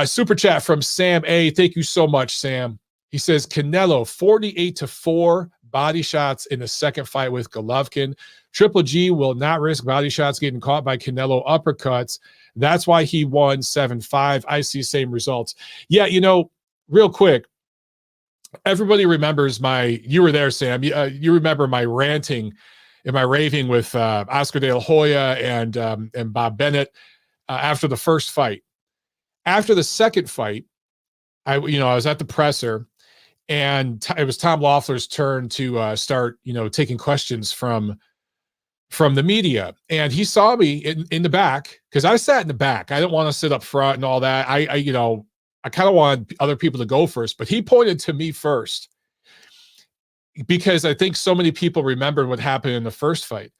Super chat from Sam A. Thank you so much, Sam. He says, Canelo 48-4 body shots in the second fight with Golovkin. Triple G will not risk body shots getting caught by Canelo uppercuts. That's why he won 7-5. I see same results. Yeah, real quick, everybody remembers you were there, Sam. You remember my ranting and my raving with Oscar De La Hoya and Bob Bennett after the first fight. After the second fight, I was at the presser, and it was Tom Loeffler's turn to start, taking questions from the media. And he saw me in the back because I sat in the back. I didn't want to sit up front and all that. I kind of wanted other people to go first, but he pointed to me first because I think so many people remembered what happened in the first fight.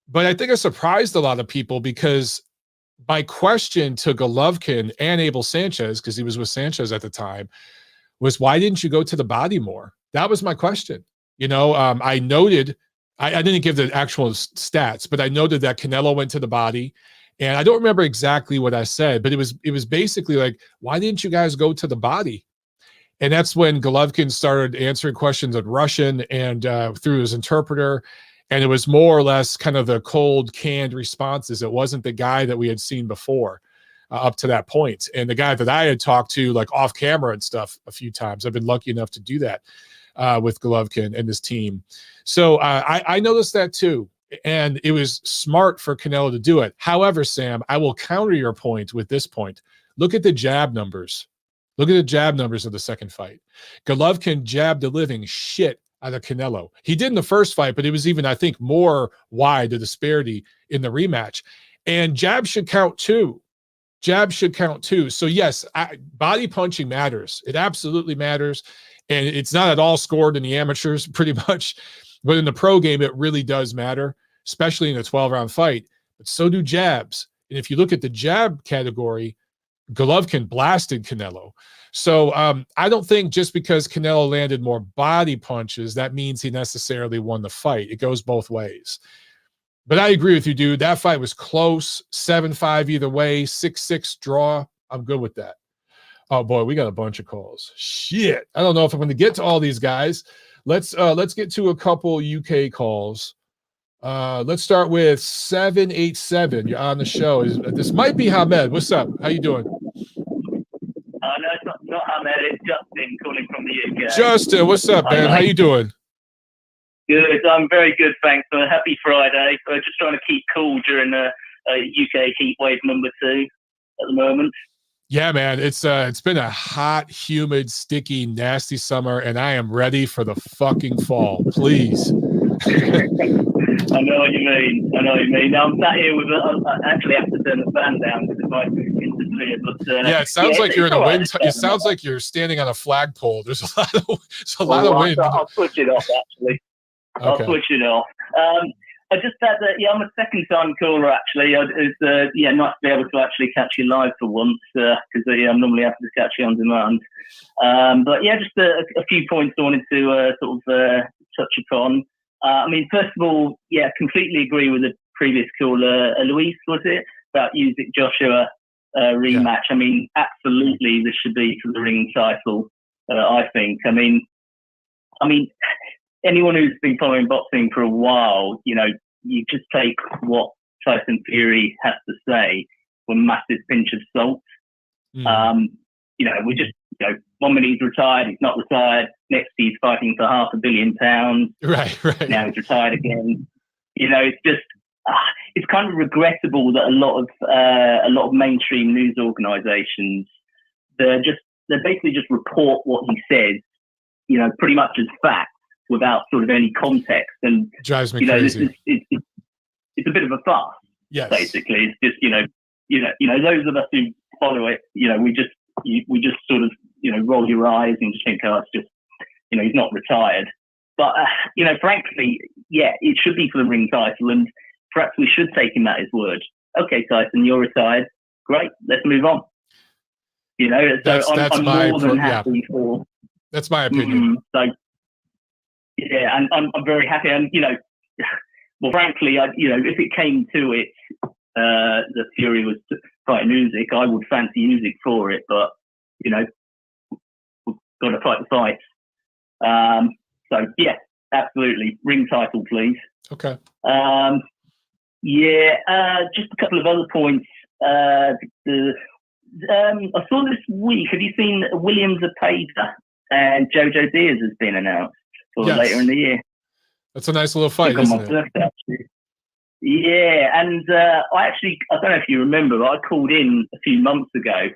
But I think it surprised a lot of people because my question to Golovkin and Abel Sanchez, because he was with Sanchez at the time, was why didn't you go to the body more? That was my question. I noted, I didn't give the actual stats, but I noted that Canelo went to the body, and I don't remember exactly what I said, but it was basically like, why didn't you guys go to the body? And that's when Golovkin started answering questions in Russian and through his interpreter. And it was more or less kind of the cold, canned responses. It wasn't the guy that we had seen before up to that point. And the guy that I had talked to, like off camera and stuff a few times, I've been lucky enough to do that with Golovkin and his team. So I noticed that too. And it was smart for Canelo to do it. However, Sam, I will counter your point with this point. Look at the jab numbers. Look at the jab numbers of the second fight. Golovkin jabbed the living shit out of Canelo. He did in the first fight, but it was even, I think, more wide, the disparity in the rematch. And jab should count too. Jab should count too. So yes, body punching matters. It absolutely matters. And it's not at all scored in the amateurs pretty much. But in the pro game, it really does matter, especially in a 12-round fight. But so do jabs. And if you look at the jab category, Golovkin blasted Canelo. So I don't think just because Canelo landed more body punches, that means he necessarily won the fight. It goes both ways. But I agree with you, dude. That fight was close, 7-5 either way, 6-6 draw. I'm good with that. Oh, boy, we got a bunch of calls. Shit. I don't know if I'm going to get to all these guys. Let's get to a couple UK calls. Let's start with 787. You're on the show. This might be Hamed. What's up? How you doing? No, it's not Hamed. It's Justin calling from the UK. Justin, what's up, man? How you doing? Good. I'm very good, thanks. Happy Friday. We're just trying to keep cool during UK heat wave number 2 at the moment. Yeah, man, it's been a hot, humid, sticky, nasty summer, and I am ready for the fucking fall. Please. I know what you mean. Now, I'm sat here with I actually have to turn the fan down because it might interfere. But yeah, it sounds like you're in a wind. It sounds like you're standing on a flagpole. There's a lot of wind. I'll switch it off. Actually, okay. I'll switch it off. I just had I'm a second-time caller, actually. It's nice to be able to actually catch you live for once, because I'm normally happy to catch you on demand. But yeah, just a few points I wanted to touch upon. I mean, first of all, yeah, completely agree with the previous caller, Luis, was it, about Usyk Joshua rematch. Yeah. I mean, absolutely, this should be for the ring title, I think. I mean, anyone who's been following boxing for a while, you just take what Tyson Fury has to say with a massive pinch of salt. We just, 1 minute he's retired, he's not retired. Next he's fighting for £500 million. Right. Now he's retired again. It's just, it's kind of regrettable that a lot of mainstream news organisations, they basically just report what he says, pretty much as fact, without sort of any context, and drives me crazy. It's a bit of a farce. Yes, basically, it's just those of us who follow it, we just sort of roll your eyes and just think, oh, it's just he's not retired. But frankly, yeah, it should be for the ring title, and perhaps we should take him at his word. Okay, Tyson, you're retired. Great, let's move on. I'm more than happy for. That's my opinion. So. Yeah, and I'm very happy. And, well, frankly, if it came to it, that Fury was fighting Usyk, I would fancy Usyk for it. But, we've got to fight the fight. So, yeah, absolutely. Ring title, please. Okay. Just a couple of other points. I saw this week, have you seen Williams Zapata and Jojo Diaz has been announced? For later in the year. That's a nice little fight, isn't it? Birthday, actually. Yeah, and I don't know if you remember, but I called in a few months ago.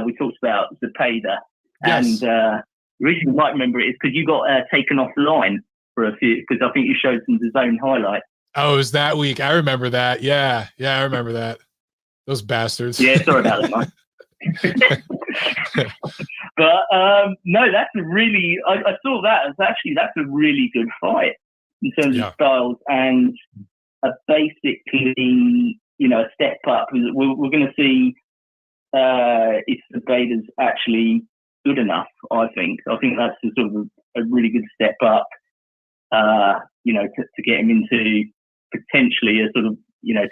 We talked about Zepeda, yes. And the reason you might remember it is because you got taken offline for a few, because I think you showed some DAZN highlights. Oh, it was that week. I remember that. Yeah, I remember that. Those bastards. Yeah, sorry about that, Mike. But no, that's a really. I saw that as that's a really good fight in terms of styles, and basically, a step up. We're going to see if the Vader's actually good enough. I think that's a sort of a really good step up. To get him into potentially a sort of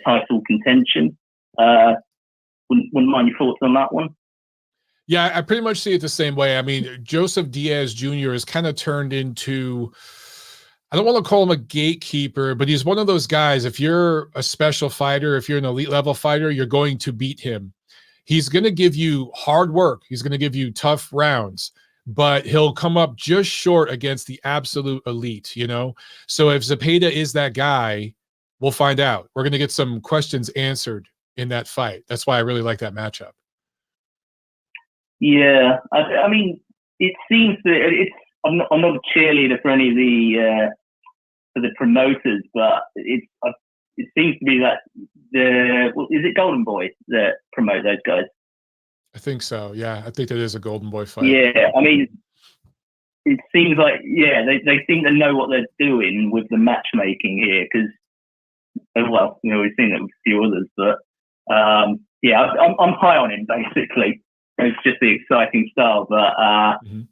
title contention. Wouldn't mind your thoughts on that one. Yeah, I pretty much see it the same way. I mean, Joseph Diaz Jr. has kind of turned into, I don't want to call him a gatekeeper, but he's one of those guys. If you're a special fighter, if you're an elite level fighter, you're going to beat him. He's going to give you hard work. He's going to give you tough rounds, but he'll come up just short against the absolute elite, So if Zepeda is that guy, We'll find out. We're going to get some questions answered in that fight. That's why I really like that matchup. Yeah, I mean, it seems that I'm not a cheerleader for any of the for the promoters, but it seems to be that is it Golden Boy that promote those guys? I think so. Yeah, I think that is a Golden Boy fight. Yeah, I mean, it seems like they seem to know what they're doing with the matchmaking here because, well, we've seen it with a few others, but I'm high on him basically. It's just the exciting style, but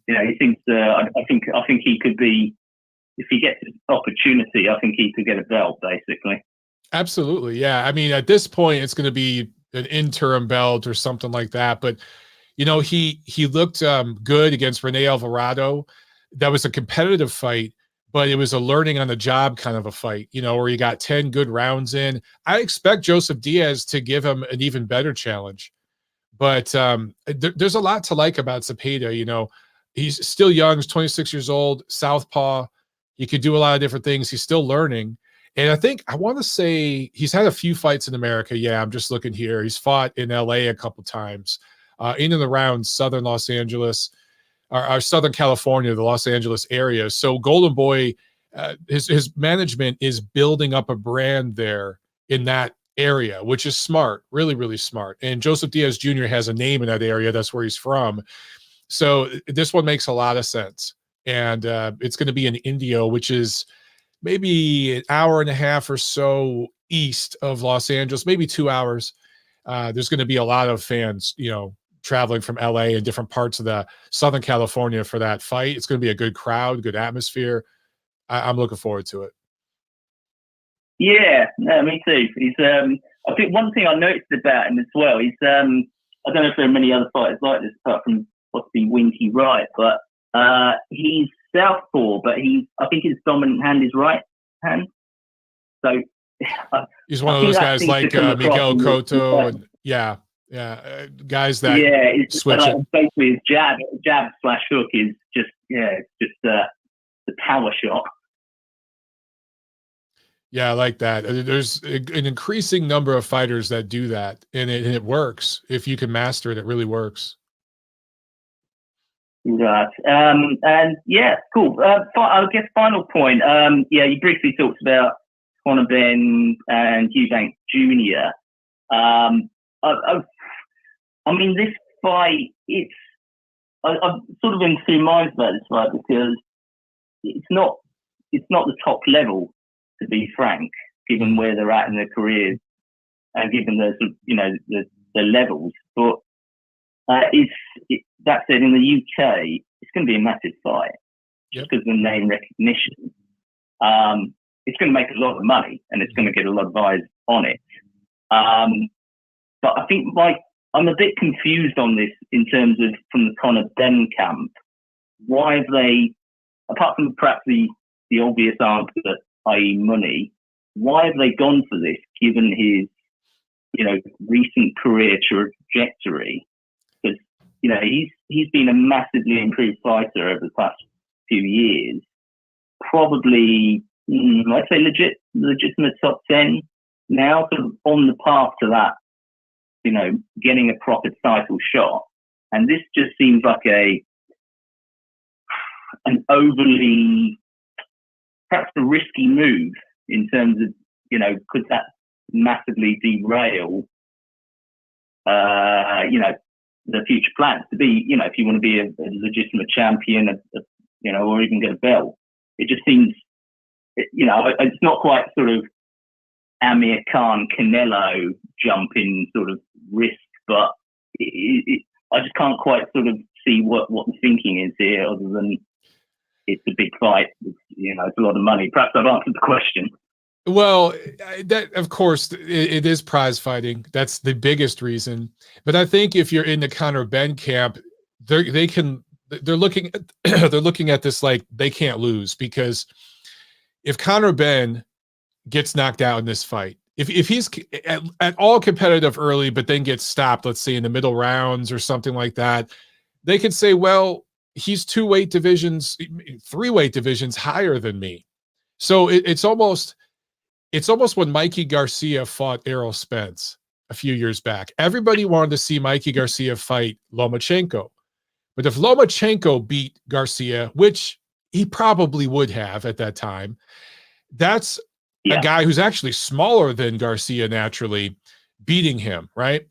he seems to. I think he could be, if he gets an opportunity, I think he could get a belt basically. Absolutely, yeah. I mean, at this point, it's going to be an interim belt or something like that. But he looked good against Rene Alvarado. That was a competitive fight, but it was a learning on the job kind of a fight. Where he got 10 good rounds in. I expect Joseph Diaz to give him an even better challenge. But there's a lot to like about Zepeda. He's still young. He's 26 years old, southpaw. He could do a lot of different things. He's still learning. And I want to say he's had a few fights in America. Yeah, I'm just looking here. He's fought in LA a couple times, in and around Southern Los Angeles, or Southern California, the Los Angeles area. So Golden Boy, his management is building up a brand there in that area, which is smart, really, really smart. And Joseph Diaz Jr. has a name in that area. That's where he's from. So this one makes a lot of sense. And it's going to be in Indio, which is maybe an hour and a half or so east of Los Angeles, maybe 2 hours. There's going to be a lot of fans, traveling from LA and different parts of the Southern California for that fight. It's going to be a good crowd, good atmosphere. I'm looking forward to it. Yeah, no, me too. He's I think one thing I noticed about him as well, he's I don't know if there are many other fighters like this apart from possibly Winky Wright, but he's southpaw, but I think his dominant hand is right hand. So he's one of those guys like Miguel Cotto, and guys that switch it. Basically, his jab / hook is just the power shot. Yeah, I like that. There's an increasing number of fighters that do that, and it works. If you can master it, it really works. Right. And yeah, cool. I guess final point. You briefly talked about Conor Benn and Eubank Jr. I mean, this fight, I've sort of in two minds about this fight because it's not the top level, to be frank, given where they're at in their careers and given the levels. But that said, in the UK, it's going to be a massive fight just because of the name recognition. It's going to make a lot of money and it's going to get a lot of eyes on it. But I think I'm a bit confused on this in terms of from the Conor Benn camp. Why have they, apart from perhaps the obvious answer, i.e. money, why have they gone for this given his, recent career trajectory? Because, he's been a massively improved fighter over the past few years. Probably, I'd say legitimate top 10 now, sort of on the path to that, getting a proper title shot. And this just seems like an overly, perhaps a risky move in terms of, could that massively derail, the future plans to be, if you want to be a legitimate champion, or even get a belt. It just seems, it's not quite sort of Amir Khan Canelo jumping sort of risk, but I just can't quite sort of see what the thinking is here, other than it's a big fight. It's a lot of money. Perhaps I've answered the question. Well, that of course it is prize fighting. That's the biggest reason. But I think if you're in the Conor Benn camp, they're looking at this like they can't lose, because if Conor Benn gets knocked out in this fight, if he's at all competitive early, but then gets stopped, let's say in the middle rounds or something like that, they could say, well, he's 2 weight divisions, 3 weight divisions higher than me. So it's almost, it's almost when Mikey Garcia fought Errol Spence a few years back. Everybody wanted to see Mikey Garcia fight Lomachenko. But if Lomachenko beat Garcia, which he probably would have at that time, that's a guy who's actually smaller than Garcia naturally beating him, right?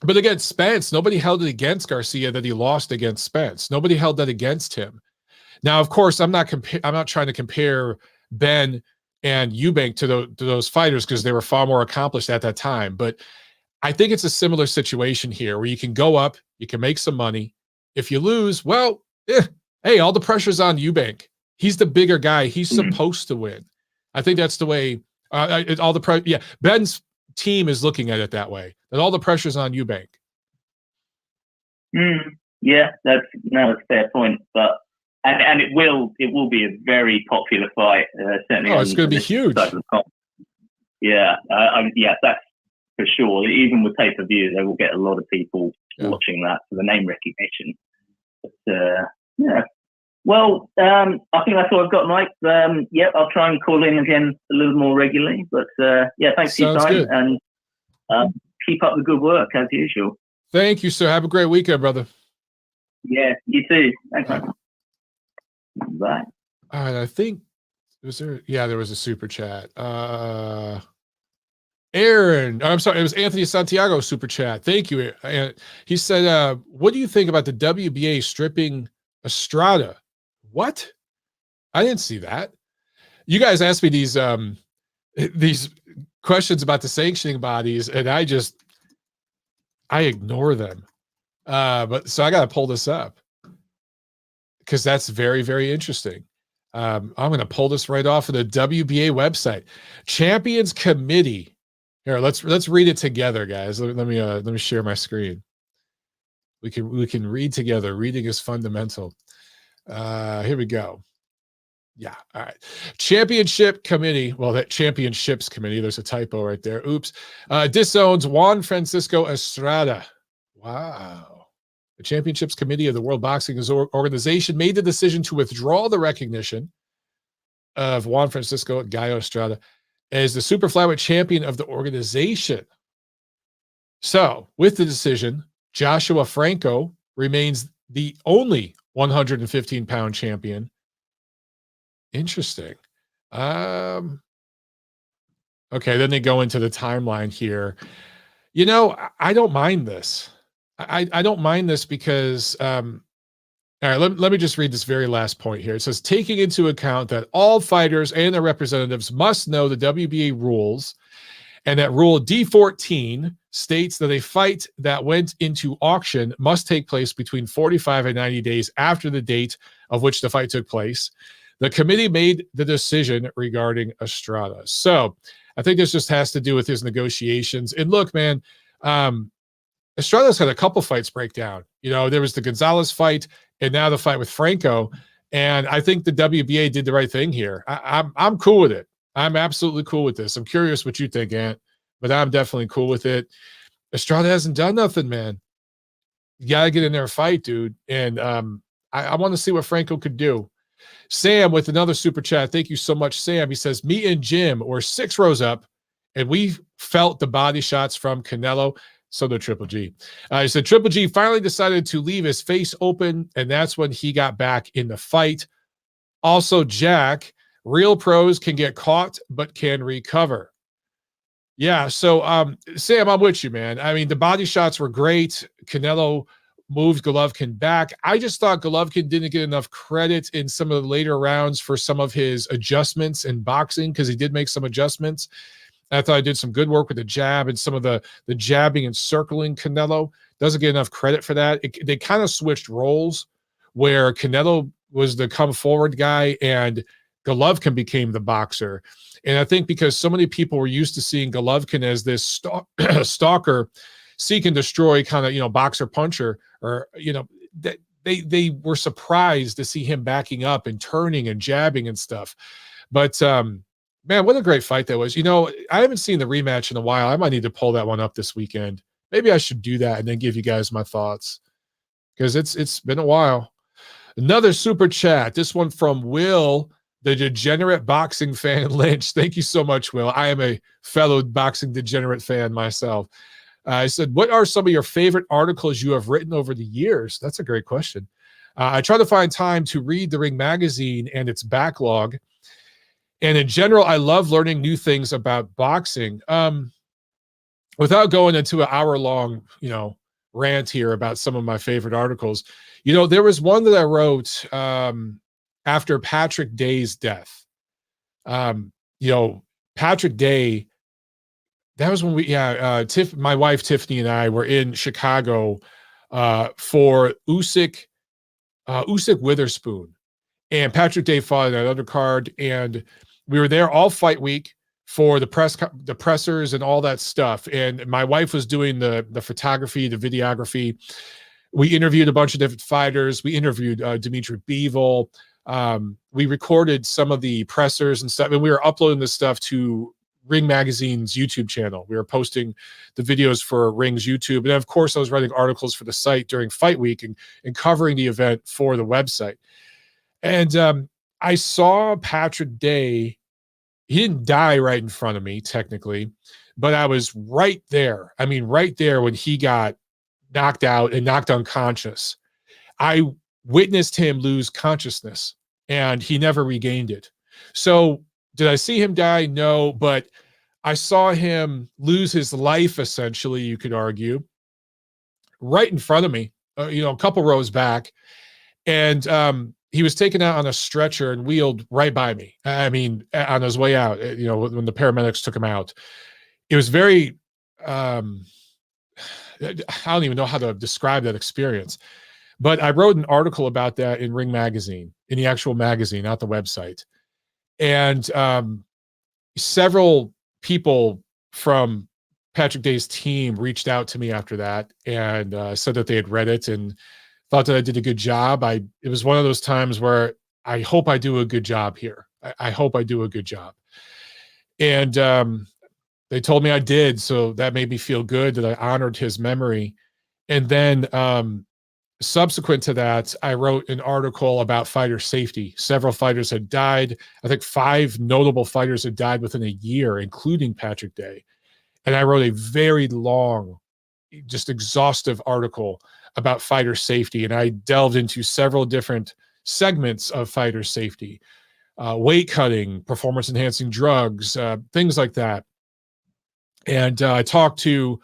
But against Spence, nobody held it against Garcia that he lost against Spence. Nobody held that against him. Now, of course, I'm not trying to compare Ben and Eubank to those fighters because they were far more accomplished at that time. But I think it's a similar situation here where you can go up, you can make some money. If you lose, well, hey, all the pressure's on Eubank. He's the bigger guy. He's supposed to win. I think that's the way Ben's team is looking at it that way, that all the pressure's on Eubank. Yeah, that's a fair point. But and it will be a very popular fight. Certainly, it's going to be huge. Yeah, that's for sure. Even with pay-per-view, they will get a lot of people watching that for the name recognition. But yeah. Well, I think that's all I've got, Mike. I'll try and call in again a little more regularly. But thanks for your time. Good. And keep up the good work as usual. Thank you, sir. Have a great weekend, brother. Yeah, you too. Thanks, man. Bye. All right, I think there was a super chat. Aaron, I'm sorry, it was Anthony Santiago super chat. Thank you. He said, what do you think about the WBA stripping Estrada? What? I didn't see that. You guys asked me these questions about the sanctioning bodies, and I ignore them. But so I got to pull this up because that's very, very interesting. I'm going to pull this right off of the WBA website. Champions Committee. Here, let's read it together, guys. Let me share my screen. We can read together. Reading is fundamental. Here we go. Yeah. All right. Championship Committee. Well, that Championships Committee, there's a typo right there. Oops. Disowns Juan Francisco Estrada. Wow. The Championships Committee of the World Boxing Organization made the decision to withdraw the recognition of Juan Francisco Gallo Estrada as the super flyweight champion of the organization. So, with the decision, Joshua Franco remains the only 115-pound champion. Interesting. Okay, then they go into the timeline here. You know, I don't mind this. I don't mind this because, all right, let me just read this very last point here. It says, taking into account that all fighters and their representatives must know the WBA rules, and that Rule D14 states that a fight that went into auction must take place between 45 and 90 days after the date of which the fight took place. The committee made the decision regarding Estrada. So I think this just has to do with his negotiations. And look, man, Estrada's had a couple fights break down. You know, there was the Gonzalez fight and now the fight with Franco. And I think the WBA did the right thing here. I'm cool with it. I'm absolutely cool with this. I'm curious what you think, Ant, but I'm definitely cool with it. Estrada hasn't done nothing, man. You got to get in there and fight, dude. And I want to see what Franco could do. Sam with another super chat. Thank you so much, Sam. He says, me and Jim were 6 rows up, and we felt the body shots from Canelo. So did Triple G. He said, Triple G finally decided to leave his face open, and that's when he got back in the fight. Also, Jack, real pros can get caught, but can recover. Yeah, so Sam, I'm with you, man. I mean, the body shots were great. Canelo moved Golovkin back. I just thought Golovkin didn't get enough credit in some of the later rounds for some of his adjustments in boxing, because he did make some adjustments. I thought I did some good work with the jab and some of the jabbing and circling Canelo. Doesn't get enough credit for that. They kind of switched roles where Canelo was the come forward guy and Golovkin became the boxer. And I think because so many people were used to seeing Golovkin as this stalker, seek and destroy kind of, you know, boxer puncher, or, you know, they were surprised to see him backing up and turning and jabbing and stuff. But, man, what a great fight that was. You know, I haven't seen the rematch in a while. I might need to pull that one up this weekend. Maybe I should do that and then give you guys my thoughts, because it's been a while. Another super chat. This one from Will The degenerate boxing fan Lynch. Thank you so much, Will. I am a fellow boxing degenerate fan myself. I said, what are some of your favorite articles you have written over the years? That's a great question. I try to find time to read the Ring magazine and its backlog. And in general, I love learning new things about boxing. Without going into an hour-long, rant here about some of my favorite articles, there was one that I wrote after Patrick Day's death. Patrick Day, that was when my wife Tiffany and I were in Chicago for Usyk Witherspoon, and Patrick Day fought in that undercard, and we were there all fight week for the pressers and all that stuff. And my wife was doing the photography, the videography. We interviewed a bunch of different fighters. We interviewed Dimitri Bivol. We recorded some of the pressers and stuff, and we were uploading this stuff to Ring Magazine's YouTube channel. We were posting the videos for Ring's YouTube. And of course, I was writing articles for the site during fight week and covering the event for the website. And I saw Patrick Day. He didn't die right in front of me, technically, but I was right there. I mean, right there when he got knocked out and knocked unconscious. I witnessed him lose consciousness, and he never regained it. So did I see him die? No, but I saw him lose his life, essentially, you could argue, right in front of me, a couple rows back. And he was taken out on a stretcher and wheeled right by me. I mean, on his way out, when the paramedics took him out. It was very, I don't even know how to describe that experience. But I wrote an article about that in Ring Magazine, in the actual magazine, not the website. And several people from Patrick Day's team reached out to me after that and said that they had read it and thought that I did a good job. It was one of those times where I hope I do a good job here. I hope I do a good job. And they told me I did, so that made me feel good that I honored his memory. And then subsequent to that, I wrote an article about fighter safety. Several fighters had died. I think 5 notable fighters had died within a year, including Patrick Day. And I wrote a very long, just exhaustive article about fighter safety. And I delved into several different segments of fighter safety, weight cutting, performance enhancing drugs, things like that. And I talked to,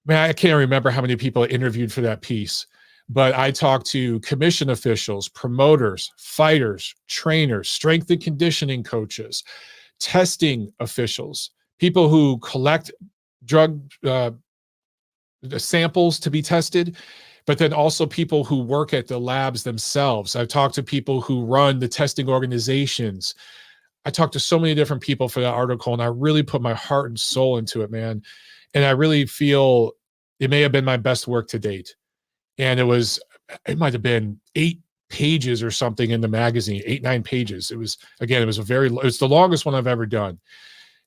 I can't remember how many people I interviewed for that piece, but I talked to commission officials, promoters, fighters, trainers, strength and conditioning coaches, testing officials, people who collect drug samples to be tested, but then also people who work at the labs themselves. I've talked to people who run the testing organizations. I talked to so many different people for that article, and I really put my heart and soul into it, man. And I really feel it may have been my best work to date. And it might have been 8 pages or something in the magazine, 8-9 pages. It was the longest one I've ever done.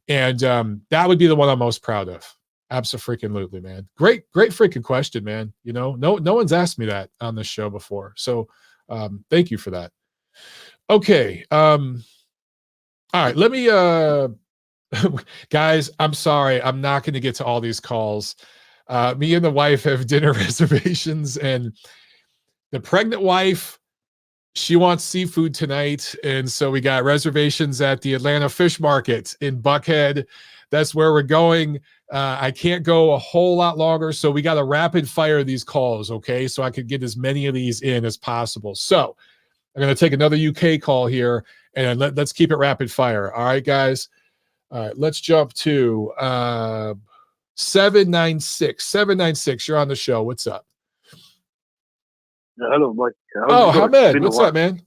And that would be the one I'm most proud of. Absolutely, man. Great freaking question, man. No one's asked me that on this show before. So thank you for that. Okay. All right, let me guys, I'm sorry. I'm not going to get to all these calls. Me and the wife have dinner reservations, and the pregnant wife, she wants seafood tonight. And so we got reservations at the Atlanta Fish Market in Buckhead. That's where we're going. I can't go a whole lot longer, so we got to rapid fire these calls, okay? So I could get as many of these in as possible. So I'm going to take another UK call here, and let's keep it rapid fire. All right, guys? All right, let's jump to 796. 796, you're on the show. What's up? Hello, Mike. Hamed. What's up, man?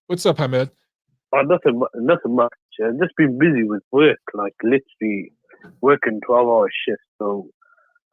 What's up, Hamed? Nothing much. I've just been busy with work, like literally working 12-hour shifts. So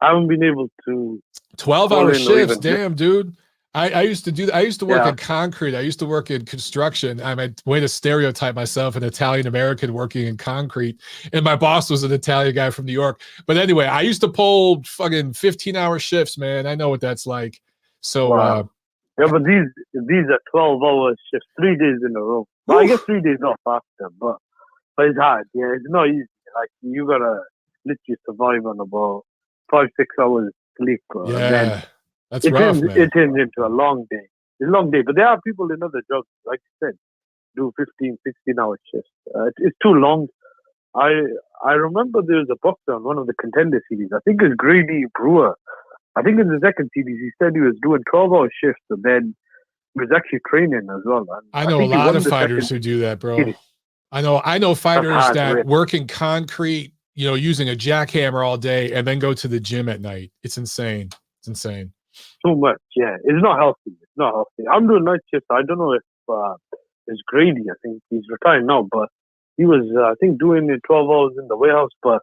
I haven't been able to. 12-hour shifts? Damn, dude. I used to do that. I used to work in concrete. I used to work in construction. I'm a way to stereotype myself, an Italian American working in concrete. And my boss was an Italian guy from New York. But anyway, I used to pull fucking 15-hour shifts, man. I know what that's like. So, wow. Yeah, but these are 12-hour shifts, 3 days in a row. But I guess 3 days off after, but it's hard. Yeah, it's not easy. Like you gotta literally survive on about 5-6 hours sleep, and then Yeah, that's rough, man. it turns into a long day. It's a long day, but there are people in other jobs, like you said, do 15, 16-hour shifts. It's too long. I remember there was a boxer on one of the contender series. I think it's Grady Brewer. I think in the second series he said he was doing 12-hour shifts, and then he was actually training as well. And I know a think he lot won of the fighters second who do that, bro. series. I know fighters hard that work. work in concrete, using a jackhammer all day and then go to the gym at night. It's insane. It's insane. Too much, yeah. It's not healthy. It's not healthy. I'm doing night shifts. I don't know if it's Grady. I think he's retired now, but he was, I think, doing it 12 hours in the warehouse. But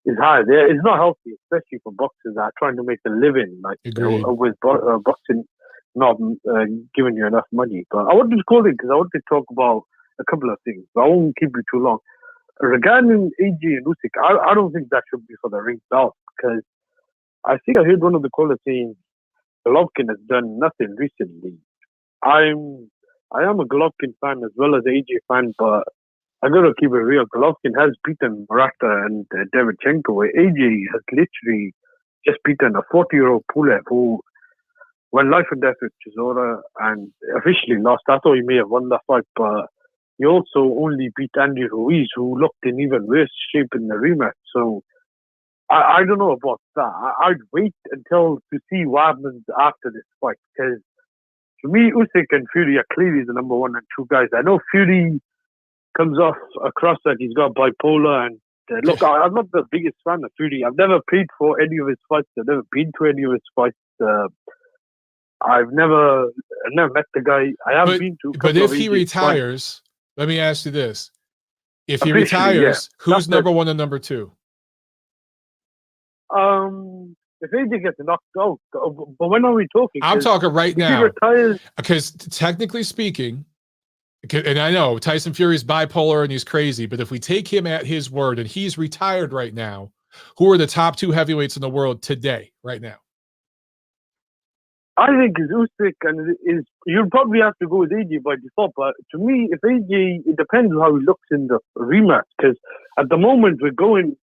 it's hard. Yeah, it's not healthy, especially for boxers that are trying to make a living, like with boxing not giving you enough money. But I wanted to call it because I wanted to talk about a couple of things. But I won't keep you too long. Regarding AJ and Usyk, I don't think that should be for the ring belt, because I think I heard one of the callers saying Golovkin has done nothing recently. I am a Golovkin fan as well as AJ fan, but I gotta keep it real. Golovkin has beaten Murata and Derevchenko. AJ has literally just beaten a 40-year-old Pulev who went life and death with Chisora and officially lost. I thought he may have won that fight, but he also only beat Andy Ruiz, who looked in even worse shape in the rematch. So I don't know about that. I'd wait until to see what happens after this fight, because to me, Usyk and Fury are clearly the number 1 and 2 guys. I know Fury comes across that he's got bipolar, and look, I'm not the biggest fan of Fury. I've never paid for any of his fights. I've never been to any of his fights. I've never met the guy. I have been to. But if he retires, let me ask you this: if he Officially, retires, yeah. who's number 1 and number 2? If AJ gets knocked out, but when are we talking? I'm talking right now. If he retires, because technically speaking, and I know Tyson Fury is bipolar and he's crazy, but if we take him at his word and he's retired right now, who are the top 2 heavyweights in the world today, right now? I think it's Usyk, and you'll probably have to go with AJ by default. But to me, if AJ, it depends on how he looks in the rematch. Because at the moment we're going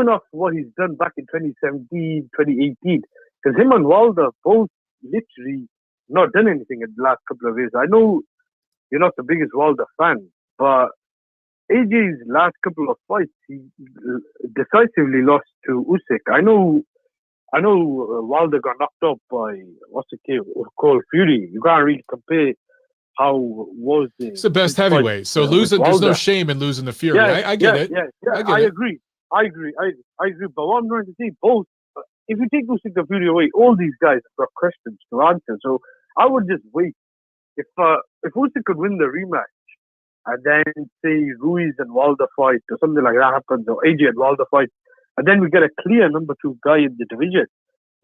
off what he's done back in 2017, 2018. Because him and Wilder both literally not done anything in the last couple of years. I know you're not the biggest Wilder fan, but AJ's last couple of fights, he decisively lost to Usyk. I know Wilder got knocked up by what's it called Fury. You can't really compare how was it's the best heavyweight. So losing, there's no shame in losing to Fury. I get it. Yeah. I agree. But what I'm trying to say, both, if you take Usyk and Fury away, all these guys have got questions to answer. So I would just wait. If Usyk could win the rematch, and then say Ruiz and Wilder fight or something like that happens, or AJ and Wilder fight, and then we get a clear number 2 guy in the division,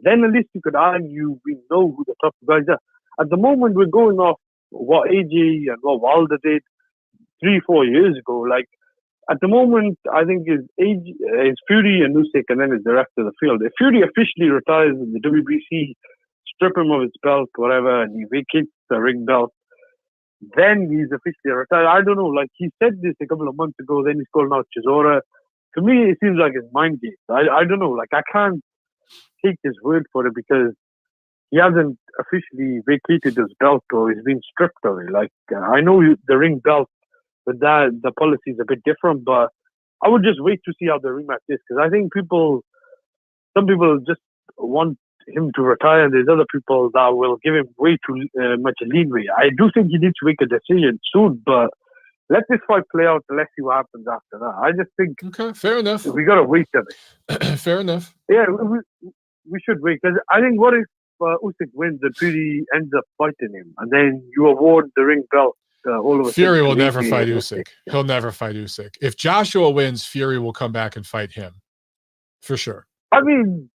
then at least you could argue we know who the top guys are. At the moment, we're going off what AJ and what Wilder did 3-4 years ago. Like, at the moment, I think it's Fury and Usyk, and then it's the rest of the field. If Fury officially retires in the WBC, strip him of his belt, whatever, and he vacates the ring belt, then he's officially retired. I don't know. Like, he said this a couple of months ago, then he's calling out Chisora. To me, it seems like it's mind games. I don't know. Like, I can't take his word for it because he hasn't officially vacated his belt or he's been stripped of it. Like, I know the ring belt, but the policy is a bit different, but I would just wait to see how the rematch is, because I think some people just want him to retire, and there's other people that will give him way too much leeway. I do think he needs to make a decision soon, but let this fight play out and let's see what happens after that. I just think okay, fair enough. We gotta wait a bit. Fair enough. Yeah, we should wait, because I think what if Usyk wins and Fury ends up fighting him, and then you award the ring belt all of a Fury sudden will never fight Usyk. He'll never fight Usyk. If Joshua wins, Fury will come back and fight him for sure. I mean,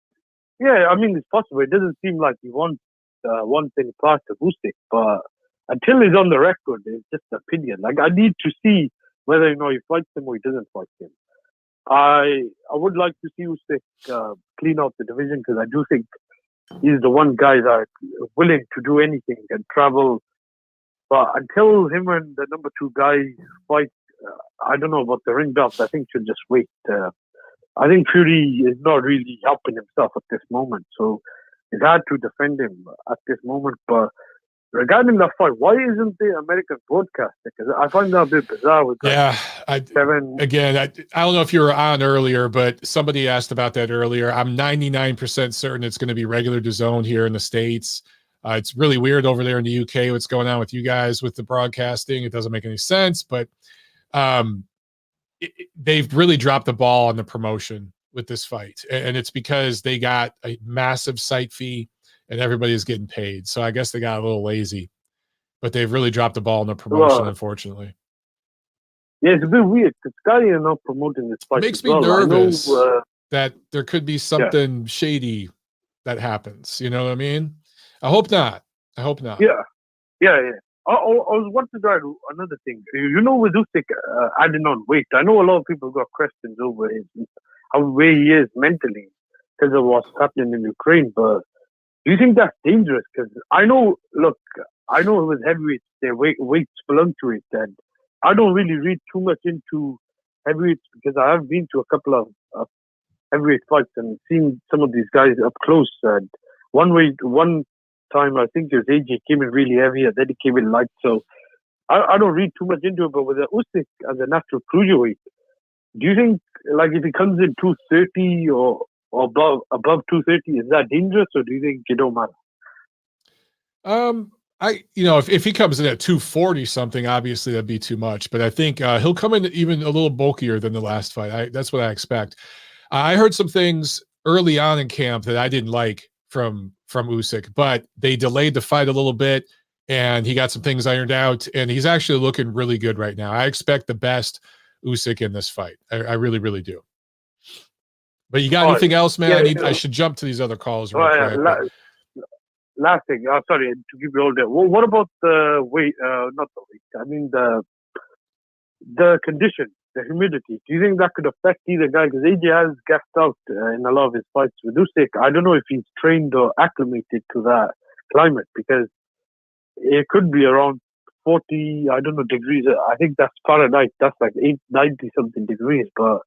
yeah, it's possible. It doesn't seem like he wants one thing part of Usyk, but until he's on the record, it's just opinion. Like, I need to see whether he fights him or he doesn't fight him. I would like to see Usyk clean out the division, because I do think he's the one guy that willing to do anything and travel. But until him and the number 2 guy fight, I don't know about the ring belts. I think should just wait. I think Fury is not really helping himself at this moment, so it's hard to defend him at this moment. But regarding that fight, why isn't the American broadcast? Because I find that a bit bizarre. With Kevin. Again, I don't know if you were on earlier, but somebody asked about that earlier. I'm 99% certain it's going to be regular DAZN here in the States. It's really weird over there in the UK what's going on with you guys with the broadcasting. It doesn't make any sense, but they've really dropped the ball on the promotion with this fight, and it's because they got a massive site fee and everybody's getting paid. So I guess they got a little lazy, but they've really dropped the ball in the promotion, unfortunately. Yeah, it's a bit weird because Sky are not promoting this fight. It makes me nervous that there could be something shady that happens. You know what I mean? I hope not. Yeah. I was wanting to add another thing. You know, with Usyk adding on weight, I know a lot of people got questions over where he is mentally because of what's happening in Ukraine. But do you think that's dangerous? Because I know with heavyweights, their weights fluctuate, and I don't really read too much into heavyweights because I have been to a couple of heavyweight fights and seen some of these guys up close. And one time I think it was AJ came in really heavy and then he came in light. So I don't read too much into it. But with the Usyk as a natural cruiserweight, do you think like if he comes in 230 or above 230, is that dangerous, or do you think it don't matter? If he comes in at 240 something, obviously that'd be too much. But I think he'll come in even a little bulkier than the last fight. That's what I expect. I heard some things early on in camp that I didn't like from Usyk, but they delayed the fight a little bit and he got some things ironed out and he's actually looking really good right now. I expect the best Usyk in this fight. I really, really do. But you got anything else, man? Yeah, I should jump to these other calls real quick. Last thing, sorry to give you all that. What about the weight? Not the weight. I mean the condition, the humidity. Do you think that could affect either guy? Because AJ has gassed out in a lot of his fights with Usyk. I don't know if he's trained or acclimated to that climate because it could be around 40, I don't know, degrees. I think that's Fahrenheit. That's like 90 something degrees. But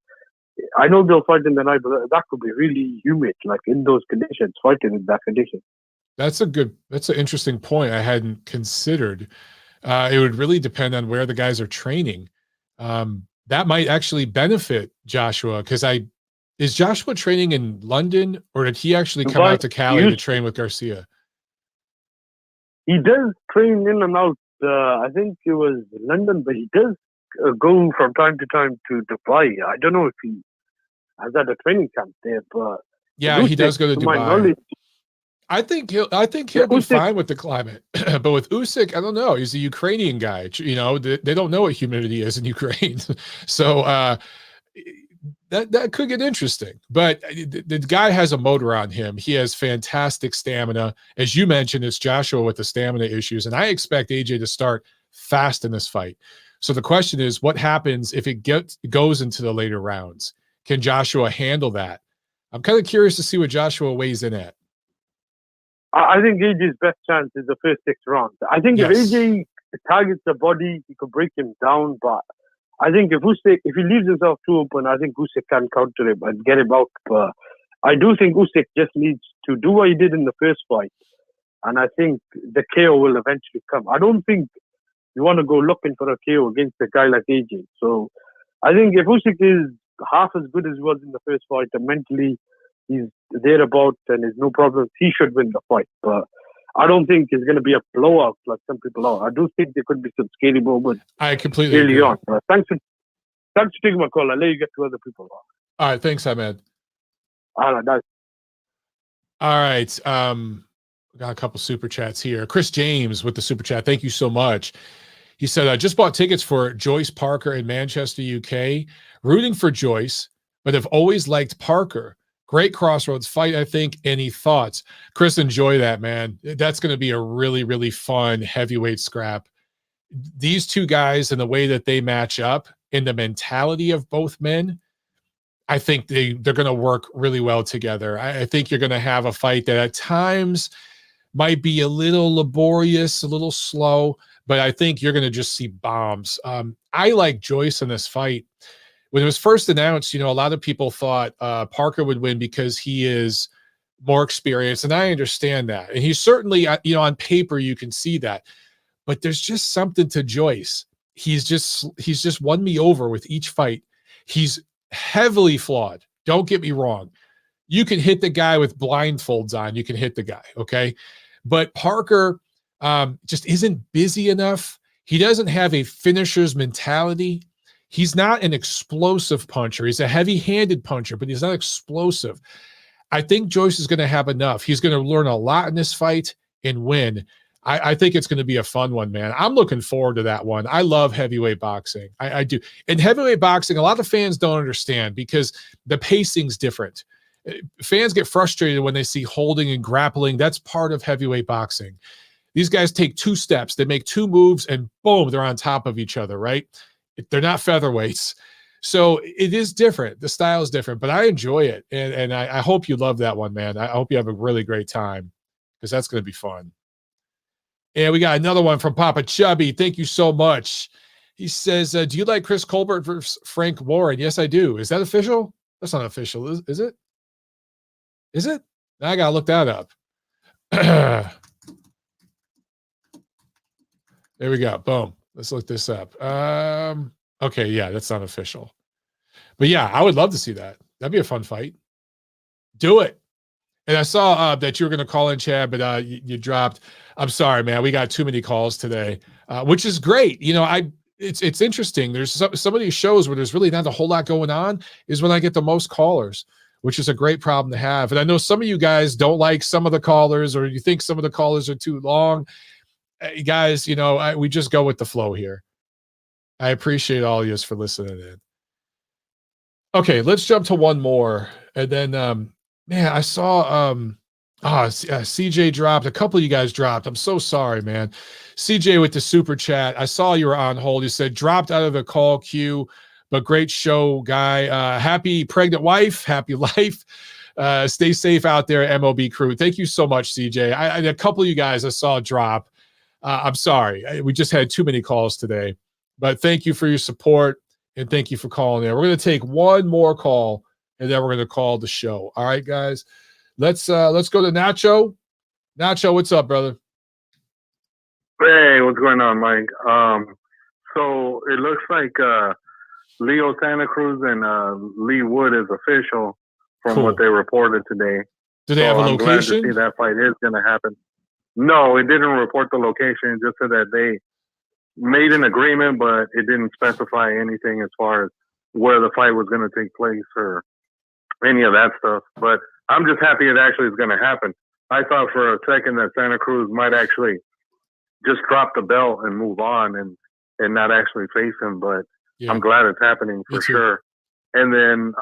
I know they'll fight in the night, but that could be really humid, like in those conditions, fighting in that condition. That's an interesting point I hadn't considered. It would really depend on where the guys are training. That might actually benefit Joshua because is Joshua training in London or did he actually come out to Cali to train with Garcia? He does train in and out. I think it was London, but he does go from time to time to Dubai. I don't know if he has had a training camp there, but yeah, he does go to Dubai. I think he'll be fine with the climate, but with Usyk, I don't know. He's a Ukrainian guy. You know, they don't know what humidity is in Ukraine, so that could get interesting. But the guy has a motor on him. He has fantastic stamina, as you mentioned. It's Joshua with the stamina issues, and I expect AJ to start fast in this fight. So the question is, what happens if it goes into the later rounds? Can Joshua handle that? I'm kind of curious to see what Joshua weighs in at. I think AJ's best chance is the first 6 rounds. I think if AJ targets the body, he could break him down. But I think if he leaves himself too open, I think Usyk can counter him and get him out. But I do think Usyk just needs to do what he did in the first fight. And I think the KO will eventually come. I don't think you want to go looking for a KO against a guy like AJ. So I think if Usyk is half as good as he was in the first fight and mentally he's thereabouts and there's no problems, he should win the fight. But I don't think it's going to be a blowout like some people are. I do think there could be some scary moments. I completely early agree. on. Thanks for taking my call. I'll let you get to other people. All right. Thanks, Ahmed. All right. Nice. All right. We got a couple super chats here. Chris James with the super chat. Thank you so much. He said, I just bought tickets for Joyce Parker in Manchester, UK. Rooting for Joyce, but have always liked Parker. Great crossroads fight, I think. Any thoughts? Chris, enjoy that, man. That's going to be a really, really fun heavyweight scrap. These two guys and the way that they match up in the mentality of both men, I think they're going to work really well together. I think you're going to have a fight that at times might be a little laborious, a little slow, but I think you're going to just see bombs. I like Joyce in this fight. When it was first announced, a lot of people thought Parker would win because he is more experienced, and I understand that. And he's certainly, on paper, you can see that. But there's just something to Joyce. He's just won me over with each fight. He's heavily flawed. Don't get me wrong. You can hit the guy with blindfolds on. You can hit the guy, okay? But Parker just isn't busy enough. He doesn't have a finisher's mentality. He's not an explosive puncher. He's a heavy-handed puncher, but he's not explosive. I think Joyce is going to have enough. He's going to learn a lot in this fight and win. I think it's going to be a fun one, man. I'm looking forward to that one. I love heavyweight boxing. I do. In heavyweight boxing, a lot of fans don't understand because the pacing's different. Fans get frustrated when they see holding and grappling. That's part of heavyweight boxing. These guys take 2 steps. They make 2 moves, and boom, they're on top of each other, right? They're not featherweights. So it is different. The style is different, but I enjoy it. And I hope you love that one, man. I hope you have a really great time because that's going to be fun. And we got another one from Papa Chubby. Thank you so much. He says, do you like Chris Colbert versus Frank Warren? Yes, I do. Is that official? That's not official. Is it? Is it? I got to look that up. There we go. Boom. Let's look this up. Okay, yeah, that's not official. But yeah, I would love to see that. That'd be a fun fight. Do it. And I saw that you were going to call in, Chad, but you dropped. I'm sorry, man. We got too many calls today, which is great. It's interesting. There's some of these shows where there's really not a whole lot going on is when I get the most callers, which is a great problem to have. And I know some of you guys don't like some of the callers, or you think some of the callers are too long. Guys, we just go with the flow here. I appreciate all of you for listening in. Okay, let's jump to one more. And then, man, I saw CJ dropped. A couple of you guys dropped. I'm so sorry, man. CJ with the super chat. I saw you were on hold. You said dropped out of the call queue, but great show, guy. Happy pregnant wife, happy life. Stay safe out there, MOB crew. Thank you so much, CJ. A couple of you guys I saw drop. I'm sorry. We just had too many calls today. But thank you for your support, and thank you for calling in. We're going to take one more call, and then we're going to call the show. All right, guys. Let's go to Nacho. Nacho, what's up, brother? Hey, what's going on, Mike? So it looks like Leo Santa Cruz and Lee Wood is official from what they reported today. Do they have a location? I'm glad to see that fight is going to happen. No, it didn't report the location. It just said that they made an agreement, but it didn't specify anything as far as where the fight was going to take place or any of that stuff. But I'm just happy it actually is going to happen. I thought for a second that Santa Cruz might actually just drop the belt and move on and not actually face him. But yeah, I'm glad it's happening for sure. And then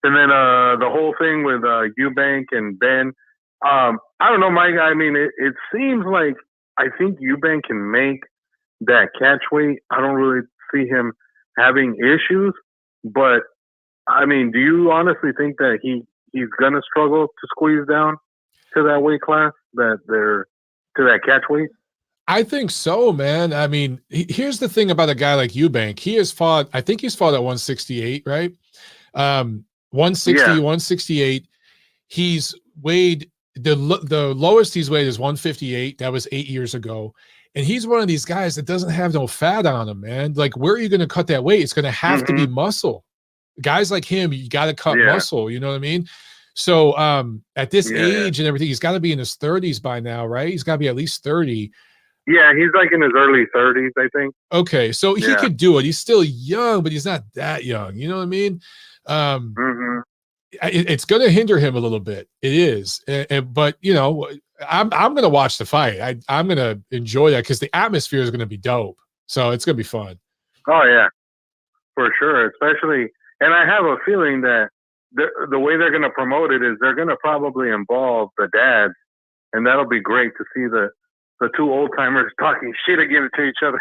the whole thing with Eubank and Ben, I don't know, Mike. I mean, it seems like I think Eubank can make that catch weight. I don't really see him having issues, but I mean, do you honestly think that he's gonna struggle to squeeze down to that weight class, to that catch weight? I think so, man. I mean, here's the thing about a guy like Eubank. I think he's fought at 168, right? 160, 168. He's weighed, the lowest he's weighed is 158. That was 8 years ago. And he's one of these guys that doesn't have no fat on him, man. Like, where are you going to cut that weight? It's going to have to be muscle. Guys like him, you got to cut muscle. You know what I mean? So at this age and everything, he's got to be in his 30s by now, right? He's got to be at least 30. Yeah, he's like in his early 30s, I think. Okay, so he could do it. He's still young, but he's not that young. You know what I mean? It's going to hinder him a little bit. It is. But, you know, I'm going to watch the fight. I'm going to enjoy that because the atmosphere is going to be dope. So it's going to be fun. Oh, yeah, for sure. Especially, and I have a feeling that the way they're going to promote it is they're going to probably involve the dads, and that'll be great to see the two old timers talking shit again to each other.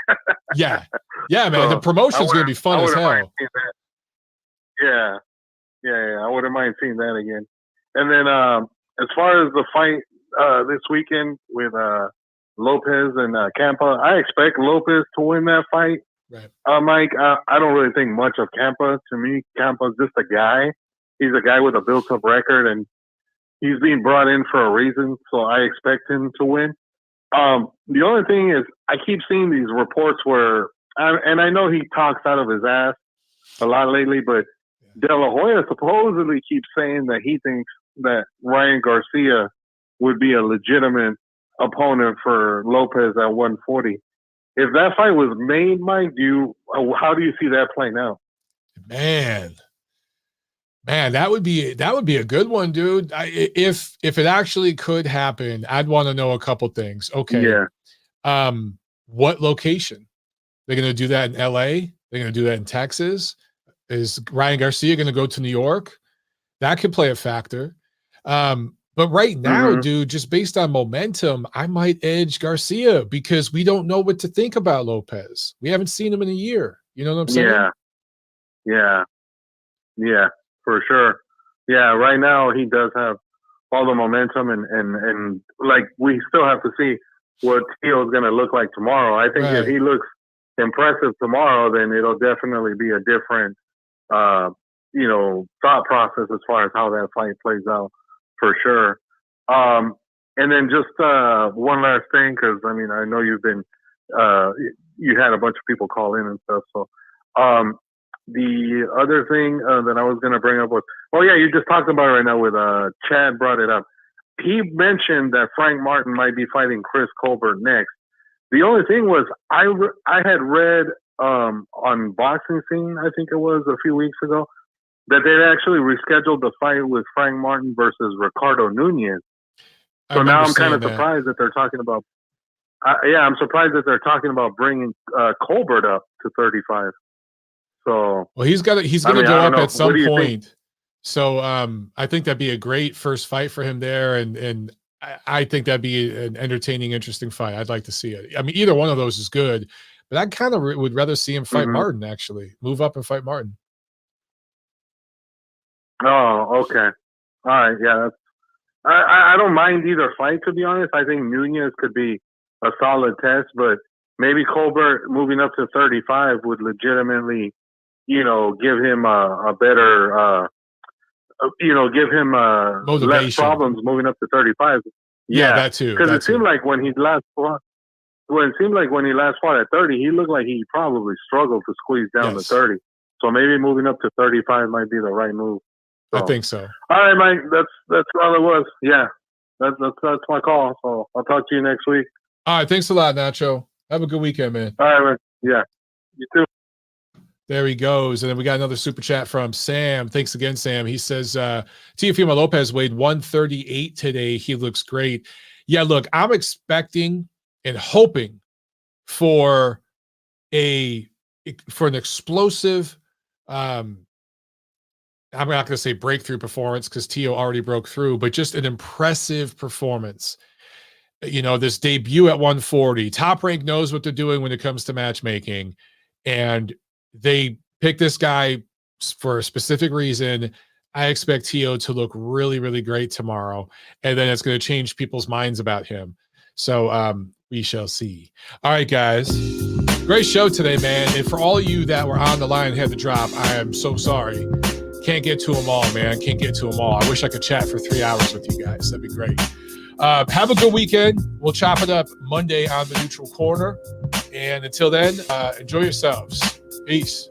Yeah, man. So the promotion's going to be fun as hell. Yeah. I wouldn't mind seeing that again. And then as far as the fight this weekend with Lopez and Campa, I expect Lopez to win that fight. Right. Mike, I don't really think much of Campa. To me, Campa's just a guy. He's a guy with a built-up record, and he's being brought in for a reason, so I expect him to win. The only thing is, I keep seeing these reports where, and I know he talks out of his ass a lot lately, but De La Hoya supposedly keeps saying that he thinks that Ryan Garcia would be a legitimate opponent for Lopez at 140. If that fight was made, Mike, how do you see that playing out? Man, that would be a good one, dude. If it actually could happen, I'd want to know a couple things. Okay. Yeah. What location? They're going to do that in LA? They're going to do that in Texas? Is Ryan Garcia going to go to New York? That could play a factor. But right now, dude, just based on momentum, I might edge Garcia because we don't know what to think about Lopez. We haven't seen him in a year. You know what I'm saying? Yeah, for sure. Yeah, right now he does have all the momentum and like we still have to see what Tio is going to look like tomorrow. I think if he looks impressive tomorrow, then it'll definitely be a different thought process as far as how that fight plays out, for sure. And then just one last thing, because I mean, I know you've been you had a bunch of people call in and stuff. So the other thing that I was going to bring up was, you just talked about it right now with Chad brought it up. He mentioned that Frank Martin might be fighting Chris Colbert next. The only thing was I had read on Boxing Scene, I think it was a few weeks ago, that they'd actually rescheduled the fight with Frank Martin versus Ricardo Nunez. So now I'm kind of surprised that they're talking about. I'm surprised that they're talking about bringing Colbert up to 35. So he's going to go up at some point. So I think that'd be a great first fight for him there, and I think that'd be an entertaining, interesting fight. I'd like to see it. I mean, either one of those is good, but I kind of would rather see him fight Martin. Actually, move up and fight Martin. Oh, okay. All right. Yeah, I don't mind either fight, to be honest. I think Nunez could be a solid test, but maybe Colbert moving up to 35 would legitimately, give him a better, give him less problems moving up to 35. Yeah, that too. Because it seemed like when he last fought at 30, he looked like he probably struggled to squeeze down to 30. So maybe moving up to 35 might be the right move. So. I think so. All right, Mike. That's all it was. Yeah, that's my call. So I'll talk to you next week. All right. Thanks a lot, Nacho. Have a good weekend, man. All right, man. Yeah. You too. There he goes. And then we got another super chat from Sam. Thanks again, Sam. He says, Teofimo Lopez weighed 138 today. He looks great. Yeah, look, I'm expecting and hoping for an explosive, I'm not going to say breakthrough performance because Tio already broke through, but just an impressive performance. This debut at 140. Top Rank knows what they're doing when it comes to matchmaking, and they pick this guy for a specific reason. I expect Tio to look really, really great tomorrow, and then it's going to change people's minds about him. So we shall see. All right, guys. Great show today, man. And for all of you that were on the line and had to drop, I am so sorry. Can't get to them all, man. Can't get to them all. I wish I could chat for 3 hours with you guys. That'd be great. Have a good weekend. We'll chop it up Monday on the Neutral Corner. And until then, enjoy yourselves. Peace.